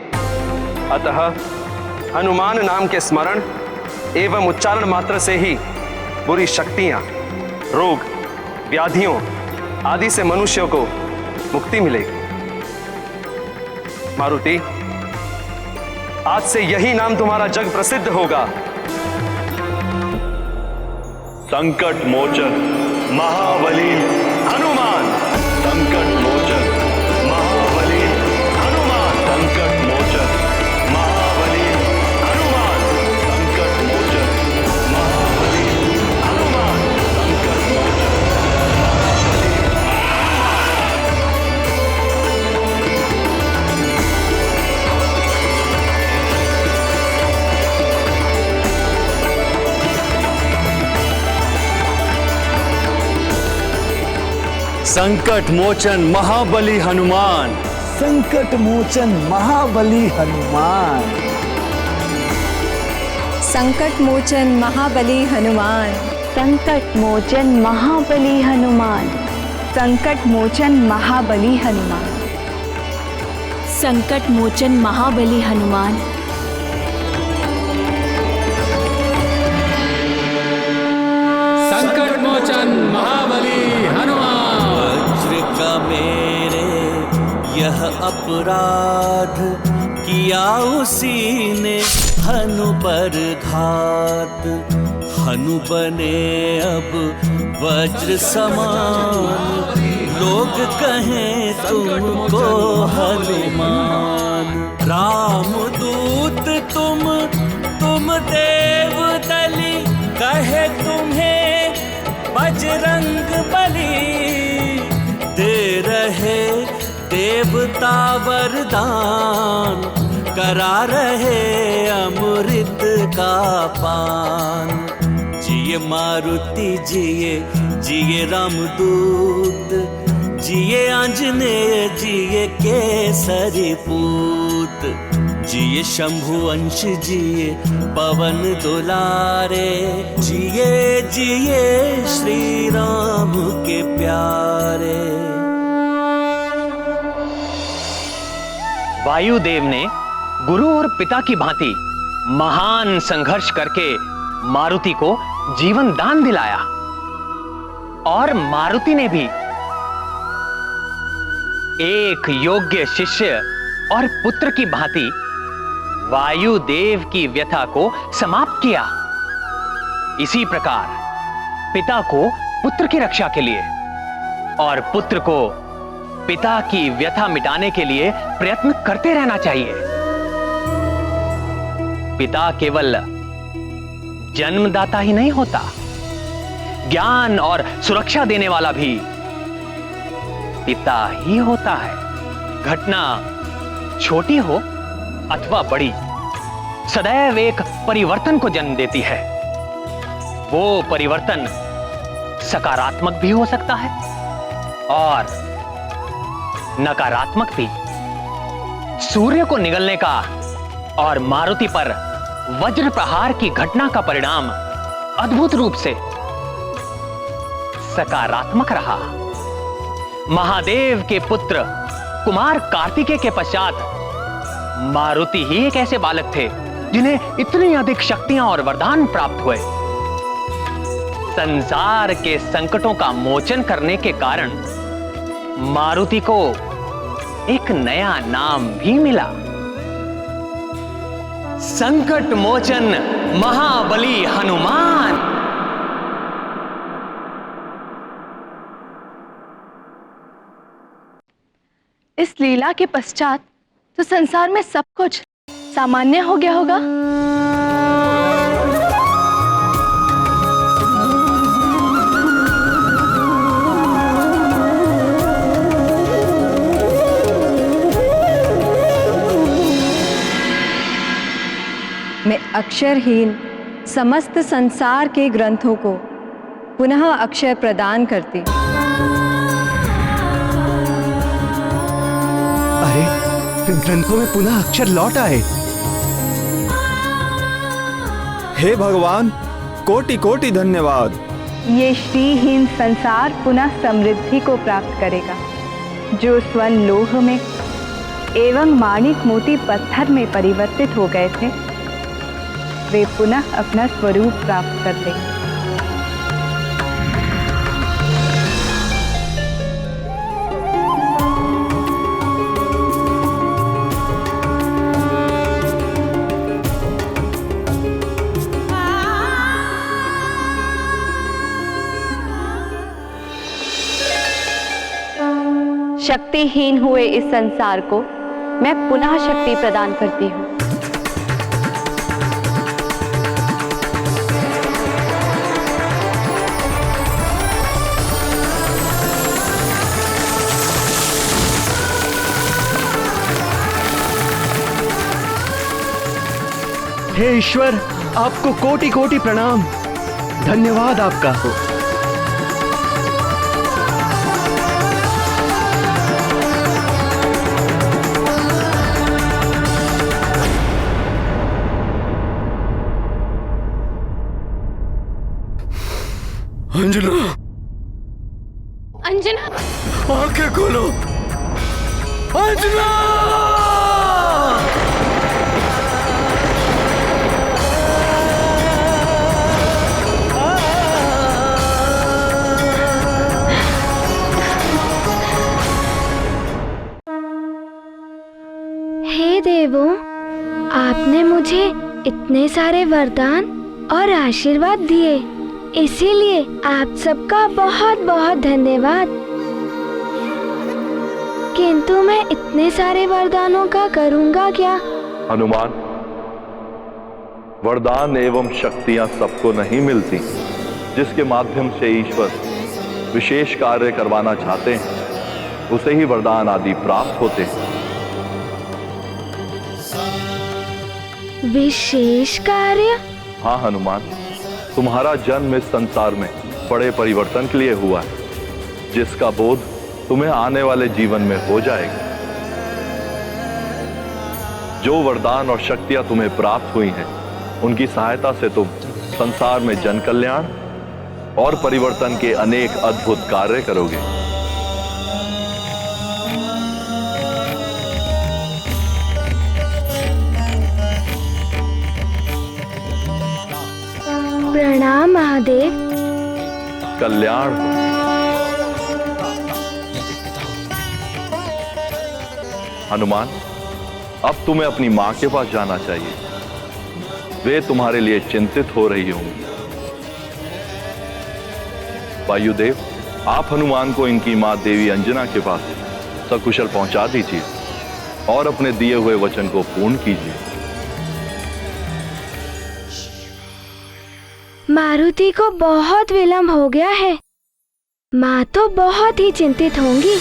अतः हनुमान नाम के स्मरण एवं उच्चारण मात्र से ही बुरी शक्तियां, रोग, व्याधियों आदि से मनुष्यों को मुक्ति मिलेगी। मारुति, आज से यही नाम तुम्हारा जग प्रसिद्ध होगा। संकट मोचन महाबली हनुमान, संकट मोचन महाबली हनुमान, संकट मोचन महाबली हनुमान, संकट मोचन महाबली हनुमान, संकट मोचन संकट मोचन महाबली हनुमान, संकट मोचन महाबली हनुमान, संकट मोचन महाबली हनुमान, संकट मोचन महाबली हनुमान, संकट मोचन महाबली हनुमान, संकट मोचन महाबली हनुमान। संकट मोचन महाबली हनुमान। वज्र का मेरे यह अपराध किया उसी ने हनु पर घात, हनु बने अब वज्र समान, लोग कहें तुमको हनुमान। राम दूत तुम देव दली, कहे तुम्हें बजरंग बली, दे रहे देवता वरदान, करा रहे अमृत का पान। जिए मारुति जिए, जिए रामदूत, जिए आंजनेय, जिए केसरी पूत, जिए शंभु अंश, जिए पवन दुलारे, जिए जिए श्री राम के प्यारे। वायुदेव ने गुरु और पिता की भांति महान संघर्ष करके मारुति को जीवन दान दिलाया, और मारुति ने भी एक योग्य शिष्य और पुत्र की भांति वायुदेव की व्यथा को समाप्त किया। इसी प्रकार पिता को पुत्र की रक्षा के लिए और पुत्र को पिता की व्यथा मिटाने के लिए प्रयत्न करते रहना चाहिए। पिता केवल जन्मदाता ही नहीं होता, ज्ञान और सुरक्षा देने वाला भी पिता ही होता है। घटना छोटी हो अथवा बड़ी, सदैव एक परिवर्तन को जन्म देती है। वो परिवर्तन सकारात्मक भी हो सकता है और नकारात्मक भी। सूर्य को निगलने का और मारुति पर वज्र प्रहार की घटना का परिणाम अद्भुत रूप से सकारात्मक रहा। महादेव के पुत्र कुमार कार्तिकेय के पश्चात मारुति ही एक ऐसे बालक थे जिन्हें इतनी अधिक शक्तियां और वरदान प्राप्त हुए। संसार के संकटों का मोचन करने के कारण मारुति को एक नया नाम भी मिला, संकट मोचन महाबली हनुमान। इस लीला के पश्चात तो संसार में सब कुछ सामान्य हो गया होगा। मैं अक्षरहीन समस्त संसार के ग्रंथों को पुनः अक्षर प्रदान करती। अरे ग्रंथों में पुनः अक्षर लौट आए। हे भगवान, कोटि कोटि धन्यवाद। ये श्रीहीन संसार पुनः समृद्धि को प्राप्त करेगा। जो स्वर्ण लोह में एवं माणिक मोती पत्थर में परिवर्तित हो गए थे, वे पुनः अपना स्वरूप प्राप्त कर लेंगे। शक्तिहीन हुए इस संसार को मैं पुनः शक्ति प्रदान करती हूँ। हे ईश्वर, आपको कोटि कोटि प्रणाम। धन्यवाद आपका। अंजना, अंजना, आंखें खोलो। अंजना! हे देवों, आपने मुझे इतने सारे वरदान और आशीर्वाद दिए, इसीलिए आप सबका बहुत बहुत धन्यवाद। किंतु मैं इतने सारे वरदानों का करूंगा क्या? हनुमान, वरदान एवं शक्तियां सबको नहीं मिलती। जिसके माध्यम से ईश्वर विशेष कार्य करवाना चाहते हैं, उसे ही वरदान आदि प्राप्त होते हैं। विशेष कार्य? हाँ हनुमान, तुम्हारा जन्म इस संसार में बड़े परिवर्तन के लिए हुआ है, जिसका बोध तुम्हें आने वाले जीवन में हो जाएगा। जो वरदान और शक्तियां तुम्हें प्राप्त हुई हैं, उनकी सहायता से तुम संसार में जन कल्याण और परिवर्तन के अनेक अद्भुत कार्य करोगे। प्रणाम महादेव। कल्याण हो। हनुमान, अब तुम्हें अपनी मां के पास जाना चाहिए। वे तुम्हारे लिए चिंतित हो रही होंगी। वायुदेव, आप हनुमान को इनकी मां देवी अंजना के पास सकुशल पहुंचा दीजिए और अपने दिए हुए वचन को पूर्ण कीजिए। मारुति को बहुत विलंब हो गया है। माँ तो बहुत ही चिंतित होंगी।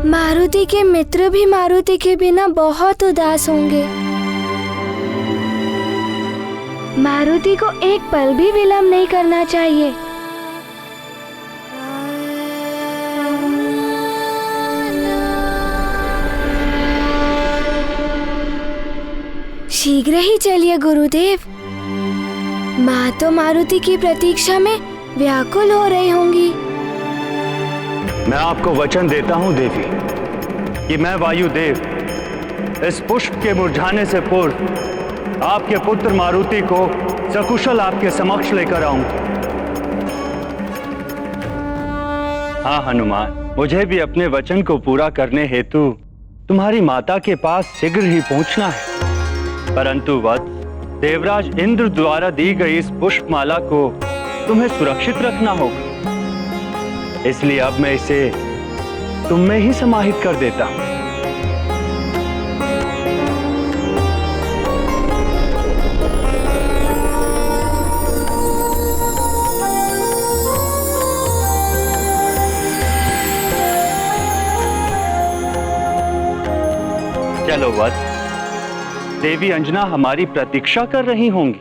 मारुति के मित्र भी मारुति के बिना बहुत उदास होंगे। मारुति को एक पल भी विलंब नहीं करना चाहिए। शीघ्र ही चलिए गुरुदेव। माँ तो मारुति की प्रतीक्षा में व्याकुल हो रही होंगी। मैं आपको वचन देता हूं देवी कि मैं वायुदेव इस पुष्प के मुरझाने से पूर्व आपके पुत्र मारुति को सकुशल आपके समक्ष लेकर आऊंगा। हाँ हनुमान, मुझे भी अपने वचन को पूरा करने हेतु तुम्हारी माता के पास शीघ्र ही पहुंचना है, परंतु वत्स, देवराज इंद्र द्वारा दी गई इस पुष्पमाला को तुम्हें सुरक्षित रखना होगा, इसलिए अब मैं इसे तुम में ही समाहित कर देता हूं। चलो वत्स, देवी अंजना हमारी प्रतीक्षा कर रही होंगी।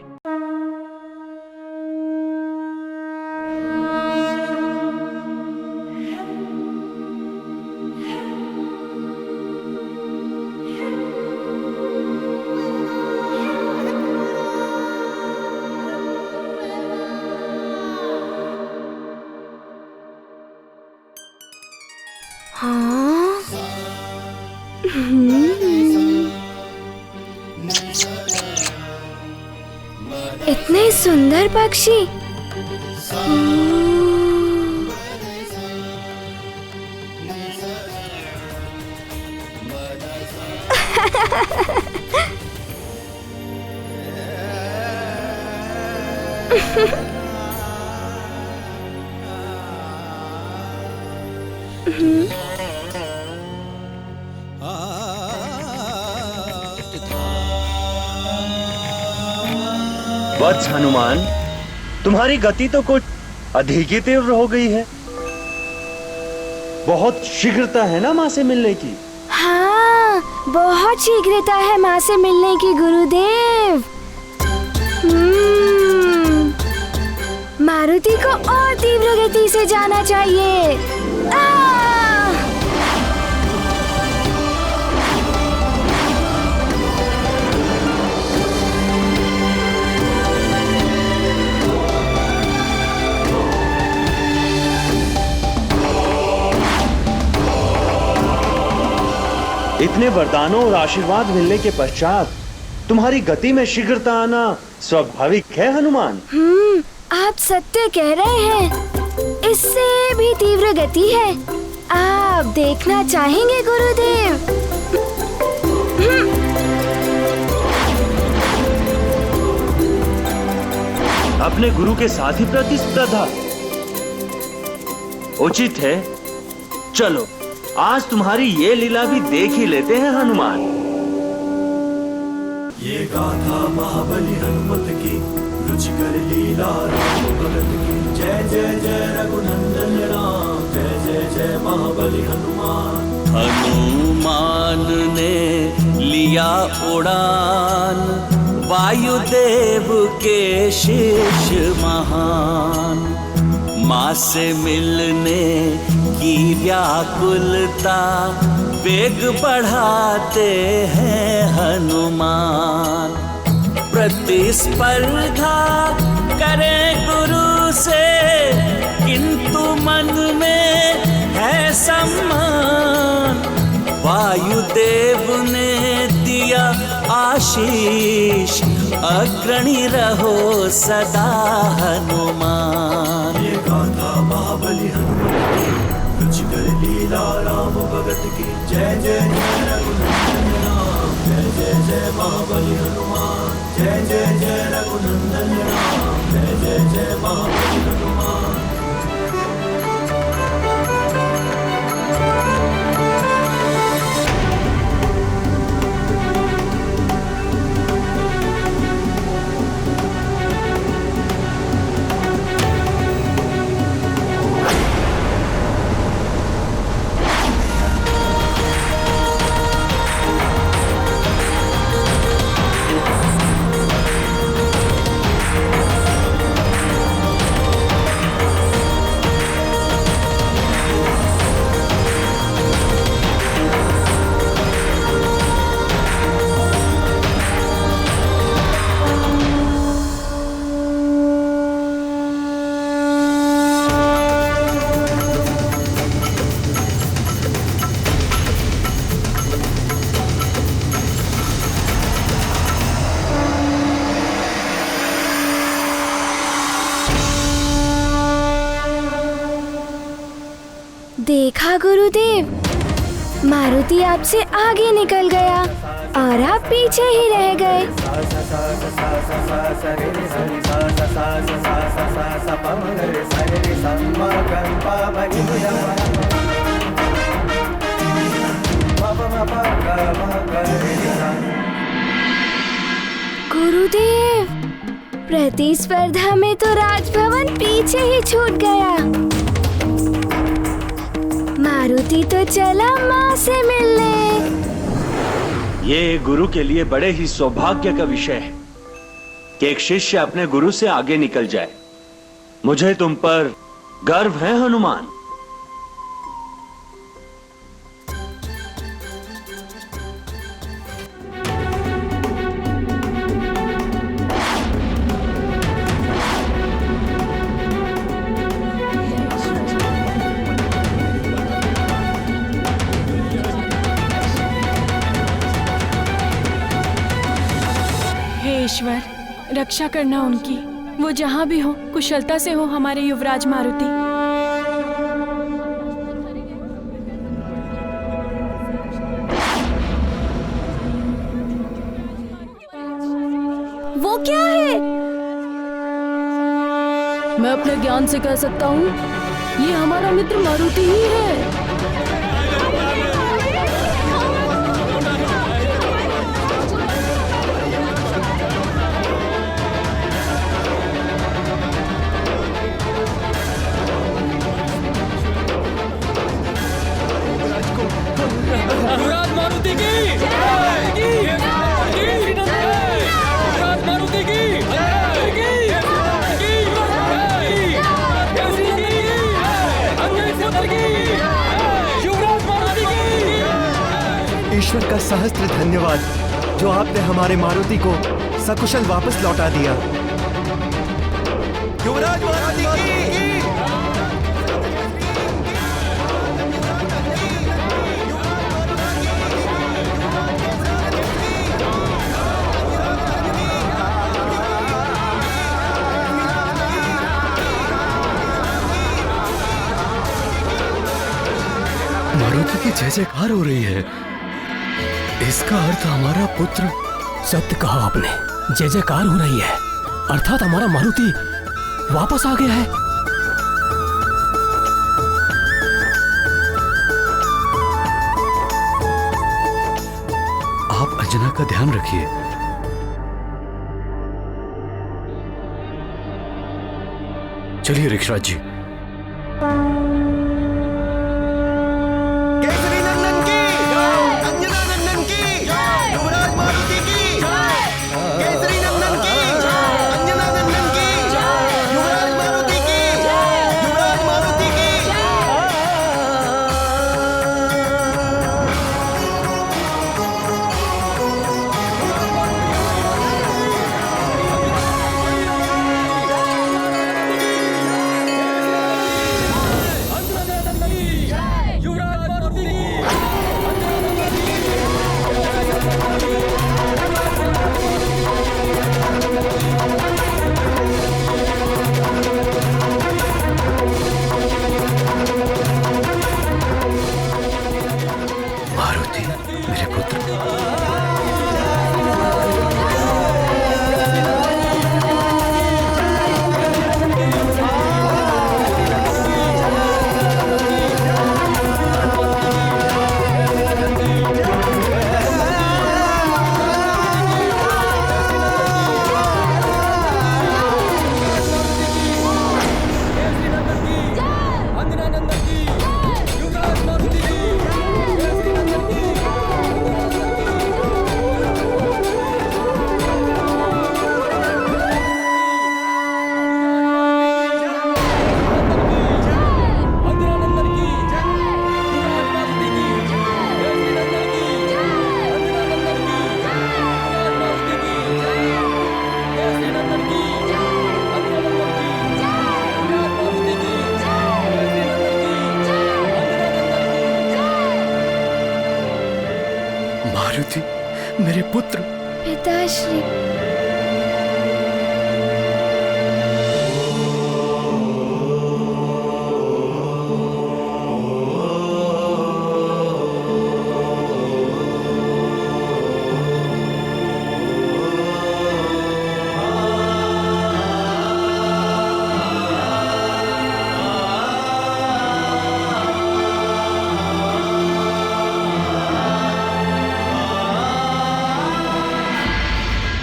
हाँ? इतने सुंदर पक्षी। वत्स हनुमान, तुम्हारी गति तो कुछ अधिक ही तीव्र हो गई है। बहुत शीघ्रता है ना माँ से मिलने की। हाँ, बहुत शीघ्रता है माँ से मिलने की गुरुदेव। मारुति को और तीव्र गति से जाना चाहिए। इतने वरदानों और आशीर्वाद मिलने के पश्चात तुम्हारी गति में शीघ्रता आना स्वाभाविक है हनुमान। आप सत्य कह रहे हैं, इससे भी तीव्र गति है। आप देखना चाहेंगे गुरुदेव? अपने गुरु के साथ ही प्रतिस्पर्धा उचित है। चलो आज तुम्हारी ये लीला भी देख ही लेते हैं हनुमान। ये गाथा महाबली हनुमत की, रुचिकर लीला राम भगत की। जय जय जय रघुनंदन राम, जय जय जय महाबली हनुमान। हनुमान ने लिया उड़ान, वायुदेव के शिष्य महान। माँ से मिलने की व्याकुलता वेग बढ़ाते हैं हनुमान। प्रतिस्पर्धा करें गुरु से, किंतु मन में है सम्मान। वायुदेव ने दिया आशीष, अग्रणी रहो सदा हनुमान। ये गाथा महाबली हनुमान की, रुचिकर लीला राम भगत की। जय जय जय रघुनंदन राम, जय जय जय महाबली हनुमान। जय जय जय रघुनंदन राम, जय जय जय महाबली हनुमान। देखा गुरुदेव, मारुति आपसे आगे निकल गया और आप पीछे ही रह गए। गुरुदेव, प्रतिस्पर्धा में तो राजभवन पीछे ही छूट गया। मारुति तो चला माँ से मिलने। ये गुरु के लिए बड़े ही सौभाग्य का विषय है कि एक शिष्य अपने गुरु से आगे निकल जाए। मुझे तुम पर गर्व है हनुमान। ईश्वर, रक्षा करना उनकी। वो जहाँ भी हो कुशलता से हो हमारे युवराज मारुति। वो क्या है? मैं अपने ज्ञान से कह सकता हूँ, ये हमारा मित्र मारुति ही है। युवराज मारुति की युवराज मारुति की ईश्वर का सहस्त्र धन्यवाद जो आपने हमारे मारुति को सकुशल वापस लौटा दिया। युवराज मारुति की मारुति की जय जयकार हो रही है। इसका अर्थ हमारा पुत्र। सत्य कहा आपने, जय जयकार हो रही है, अर्थात हमारा मारुति वापस आ गया है। आप अंजना का ध्यान रखिए। चलिए ऋषराज जी। मारुति, मेरे पुत्र। पिताश्री।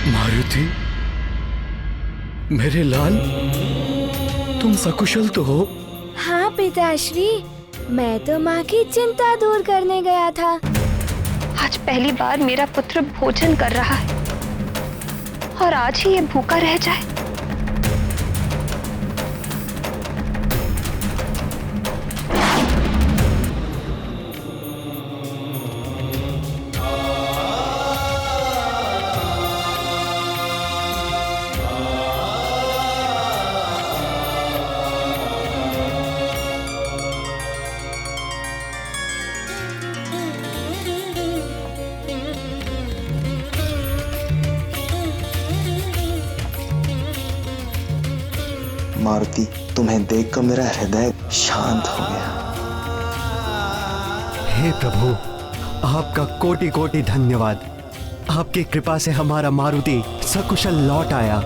मारुति, मेरे लाल, तुम सकुशल तो हो? हाँ पिताश्री, मैं तो माँ की चिंता दूर करने गया था। आज पहली बार मेरा पुत्र भोजन कर रहा है और आज ही ये भूखा रह जाए। मारुति, तुम्हें देखकर मेरा हृदय शांत हो गया। हे प्रभु, आपका कोटि कोटि धन्यवाद। आपकी कृपा से हमारा मारुति सकुशल लौट आया।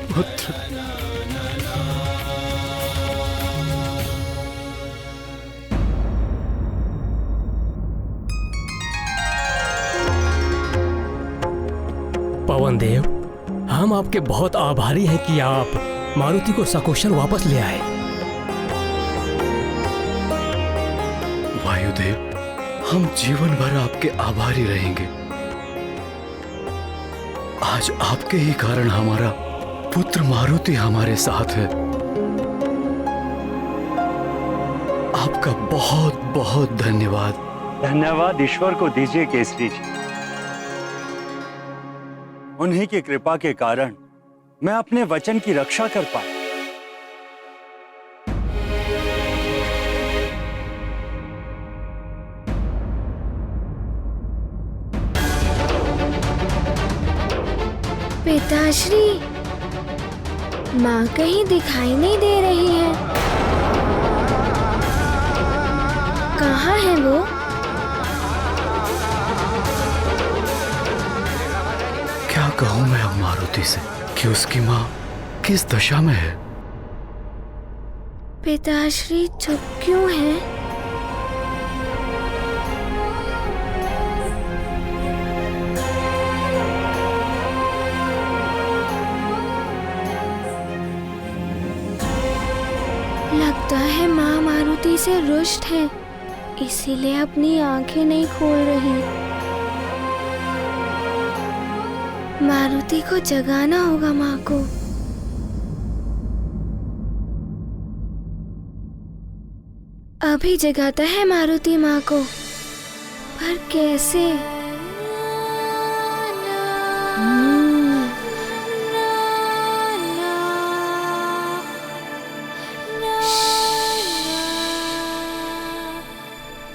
पुत्र, पवन देव, हम आपके बहुत आभारी हैं कि आप मारुति को सकुशल वापस ले आए। वायुदेव, हम जीवन भर आपके आभारी रहेंगे। आज आपके ही कारण हमारा पुत्र मारुति हमारे साथ है। आपका बहुत बहुत धन्यवाद। धन्यवाद ईश्वर को दीजिए केसरी जी। उन्हीं की कृपा के कारण मैं अपने वचन की रक्षा कर पाया। पिताश्री, माँ कहीं दिखाई नहीं दे रही है। कहाँ है वो? क्या कहूं मैं अब मारुति से कि उसकी माँ किस दशा में है? पिताश्री चुप क्यों है? लगता है माँ मारुति से रुष्ट है, इसीलिए अपनी आंखें नहीं खोल रही। मारुति को जगाना होगा माँ को। अभी जगाता है मारुति माँ को, पर कैसे?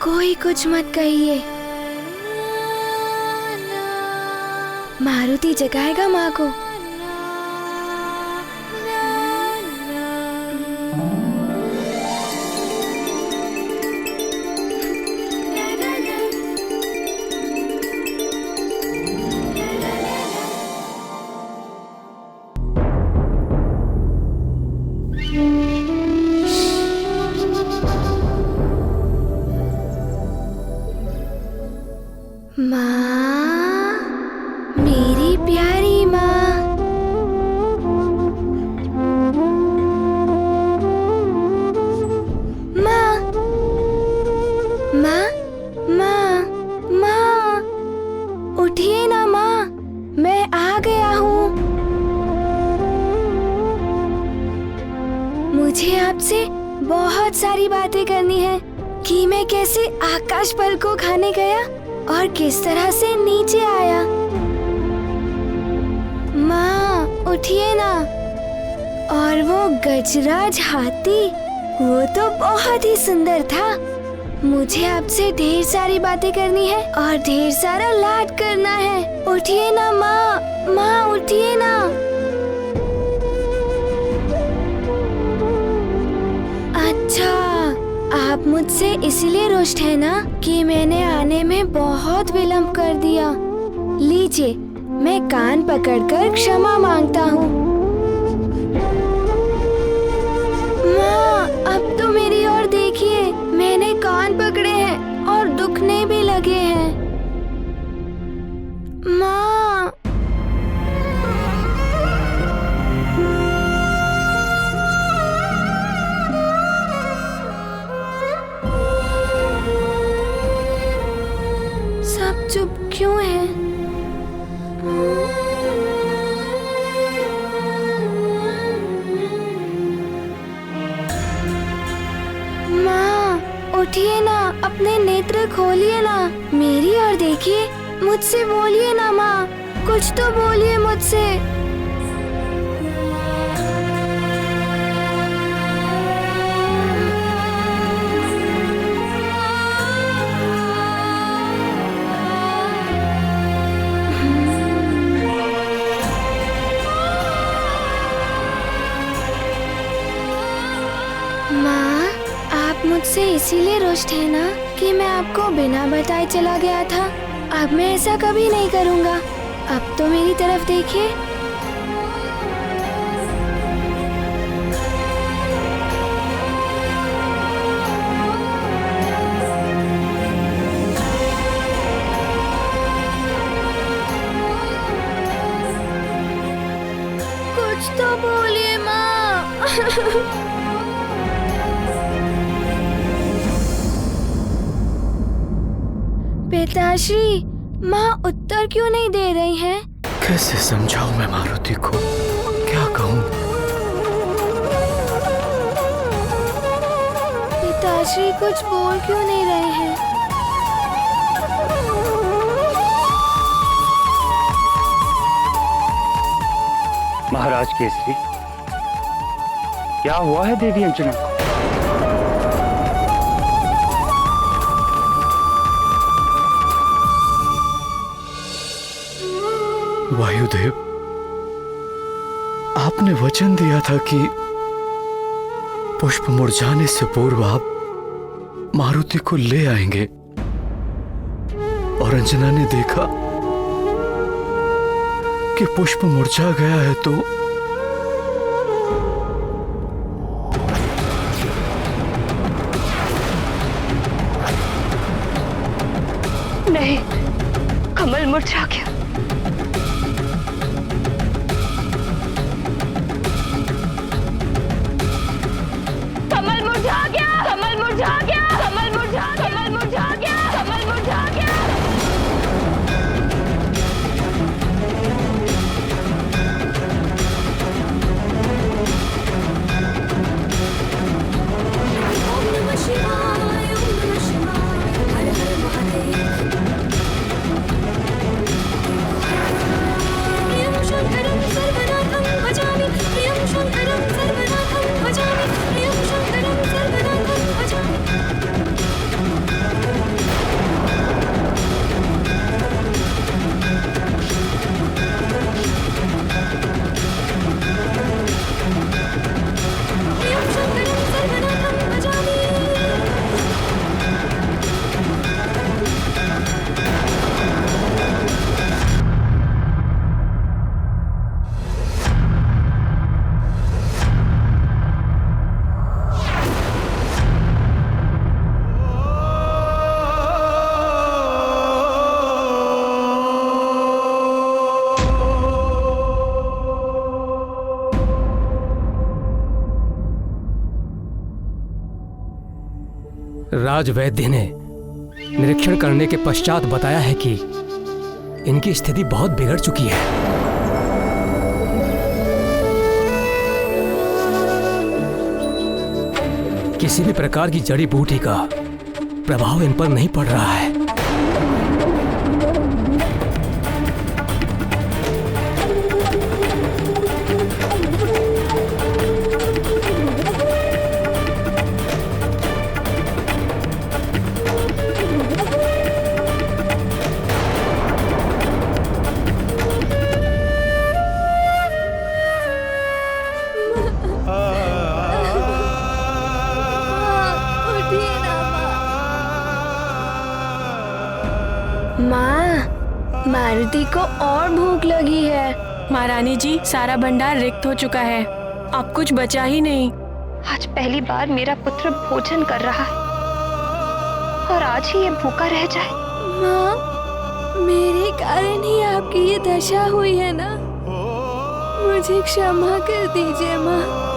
कोई कुछ मत कहिए, मारुति जगाएगा माँ को। माँ, मेरी प्यारी माँ। माँ, माँ, माँ, माँ, उठिए ना माँ, मैं आ गया हूँ। मुझे आपसे बहुत सारी बातें करनी है कि मैं कैसे आकाश फल को खाने गया और किस तरह से नीचे आया। माँ, उठिए ना। और वो गजराज हाथी, वो तो बहुत ही सुंदर था। मुझे आपसे ढेर सारी बातें करनी है और ढेर सारा लाड करना है। उठिए ना माँ, माँ उठिए ना। अच्छा, मुझसे इसलिए रुष्ट है ना कि मैंने आने में बहुत विलंब कर दिया। लीजिए, मैं कान पकड़कर क्षमा मांगता हूँ। माँ, अब तो मेरी ओर देखिए, मैंने कान पकड़े हैं और दुखने भी लगे हैं। माँ, सब चुप क्यों है? माँ, उठिए ना, अपने नेत्र खोलिए ना, मेरी ओर देखिए, मुझसे बोलिए ना माँ, कुछ तो बोलिए मुझसे। माँ, आप मुझसे इसीलिए रुष्ट है ना कि मैं आपको बिना बताए चला गया था। अब मैं ऐसा कभी नहीं करूँगा। अब तो मेरी तरफ देखिए। कुछ तो बोलिए माँ। पिताश्री, माँ उत्तर क्यों नहीं दे रही हैं? कैसे समझाऊं मैं मारुति को, क्या कहूं? पिताश्री कुछ बोल क्यों नहीं रहे हैं? महाराज केसरी, क्या हुआ है देवी अंजना को? वायुदेव, आपने वचन दिया था कि पुष्प मुरझाने से पूर्व आप मारुति को ले आएंगे, और अंजना ने देखा कि पुष्प मुरझा गया है तो नहीं, कमल मुरझा गया। कमल मुरझा गया, कमल मुरझा गया, कमल मुरझा गया, कमल मुरझा गया, कमल मुरझा गया। राजवैद्य ने निरीक्षण करने के पश्चात बताया है कि इनकी स्थिति बहुत बिगड़ चुकी है। किसी भी प्रकार की जड़ी बूटी का प्रभाव इन पर नहीं पड़ रहा है। उठिए ना। माँ, मारुति को और भूख लगी है। महारानी जी, सारा भंडार रिक्त हो चुका है, अब कुछ बचा ही नहीं। आज पहली बार मेरा पुत्र भोजन कर रहा है और आज ही ये भूखा रह जाए। माँ, मेरे कारण ही आपकी ये दशा हुई है ना, मुझे क्षमा कर दीजिए माँ।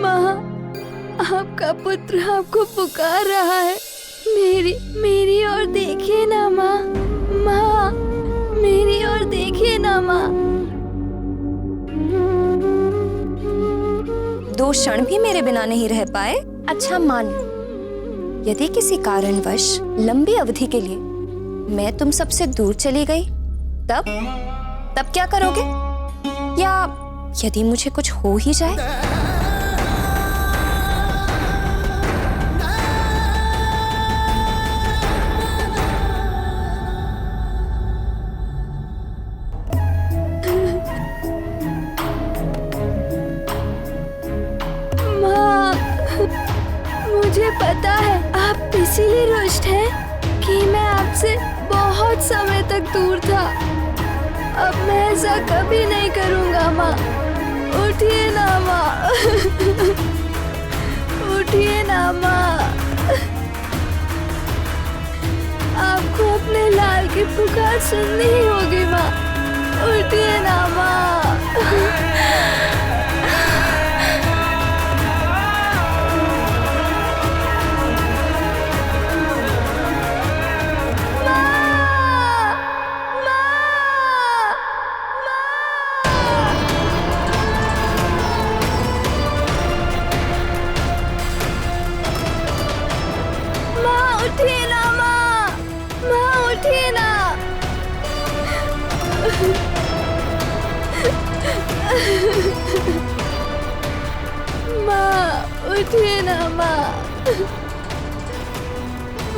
माँ, आपका पुत्र आपको पुकार रहा है, मेरी ओर देखिए ना माँ। माँ, मेरी ओर देखिए ना माँ। 2 क्षण भी मेरे बिना नहीं रह पाए? अच्छा मान लो, यदि किसी कारणवश लंबी अवधि के लिए मैं तुम सबसे दूर चली गई, तब क्या करोगे? या यदि मुझे कुछ हो ही जाए? मुझे पता है आप इसीलिए रुष्ट हैं कि मैं आपसे बहुत समय तक दूर था। अब मैं ऐसा कभी नहीं करूंगा माँ। उठिए ना माँ। उठिए ना माँ। आपको अपने लाल की पुकार सुननी ही होगी माँ। उठिए ना माँ। उठिए ना माँ। माँ उठिए ना। माँ उठिए ना माँ।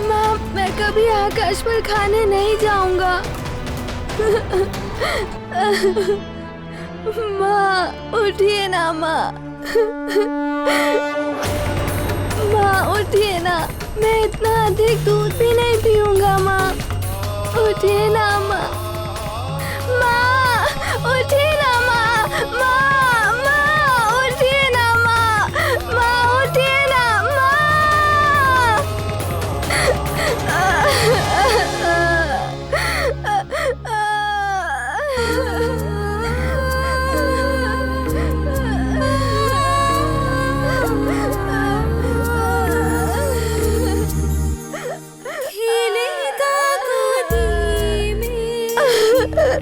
माँ, मैं कभी आकाश पर खाने नहीं जाऊंगा। माँ उठिए ना माँ। माँ उठिए ना, मैं इतना अधिक दूध भी नहीं पीऊंगा माँ। उठिए ना माँ। माँ उठिए ना माँ। माँ, माँ उठिए ना माँ। माँ उठिए ना माँ।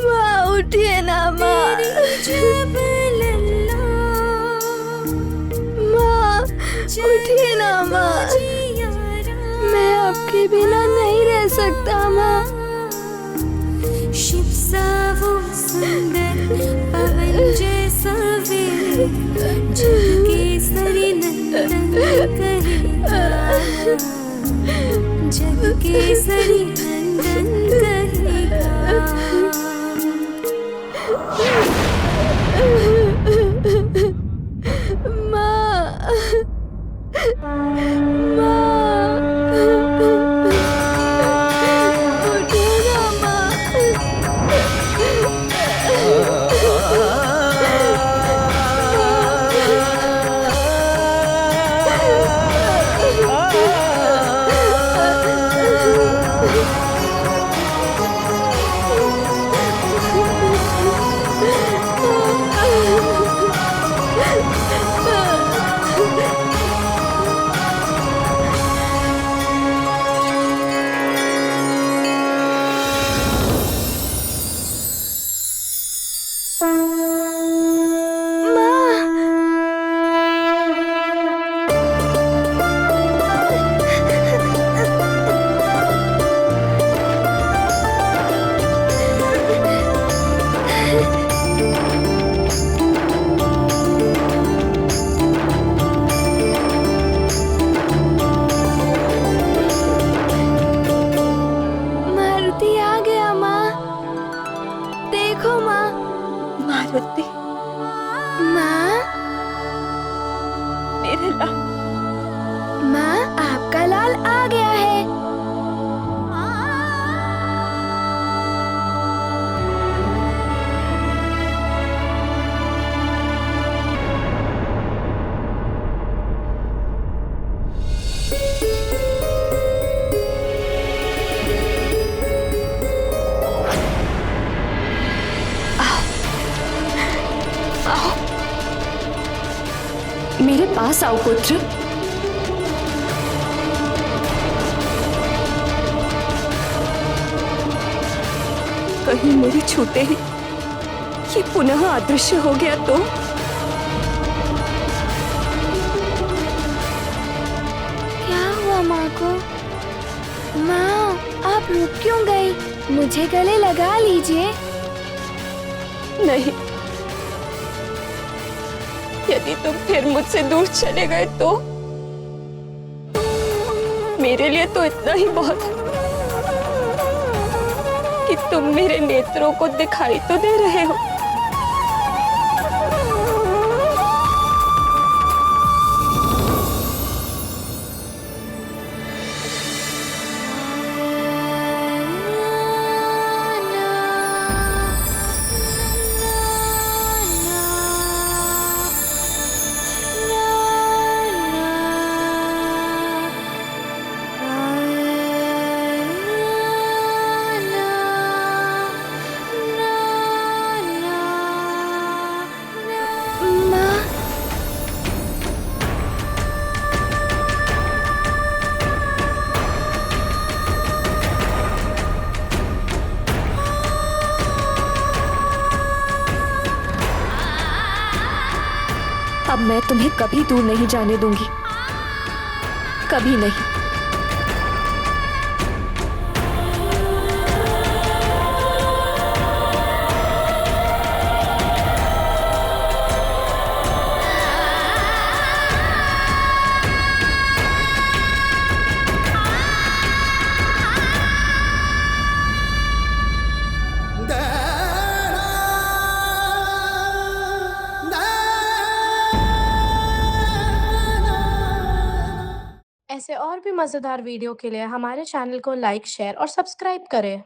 माँ उठिए ना माँ। माँ उठिए ना माँ। मैं आपके बिना नहीं रह सकता माँ। शिव सा वो सुंदर पवन जैसा वीर जग केसरी नंदन कहेगा। जग केसरी नंदन कहेगा। माँ, उठिए ना माँ। मेरे लाल। माँ, आपका लाल आ गया है। मेरे पास आओ पुत्र। कहीं मेरे छूते ही ये पुनः अदृश्य हो गया तो? क्या हुआ माँ को? माँ, आप रुक क्यों गई? मुझे गले लगा लीजिए। नहीं, यदि तुम फिर मुझसे दूर चले गए तो मेरे लिए तो इतना ही बहुत है कि तुम मेरे नेत्रों को दिखाई तो दे रहे हो। अब मैं तुम्हें कभी दूर नहीं जाने दूंगी, कभी नहीं। ऐसे और भी मज़ेदार वीडियो के लिए हमारे चैनल को लाइक, शेयर और सब्सक्राइब करें।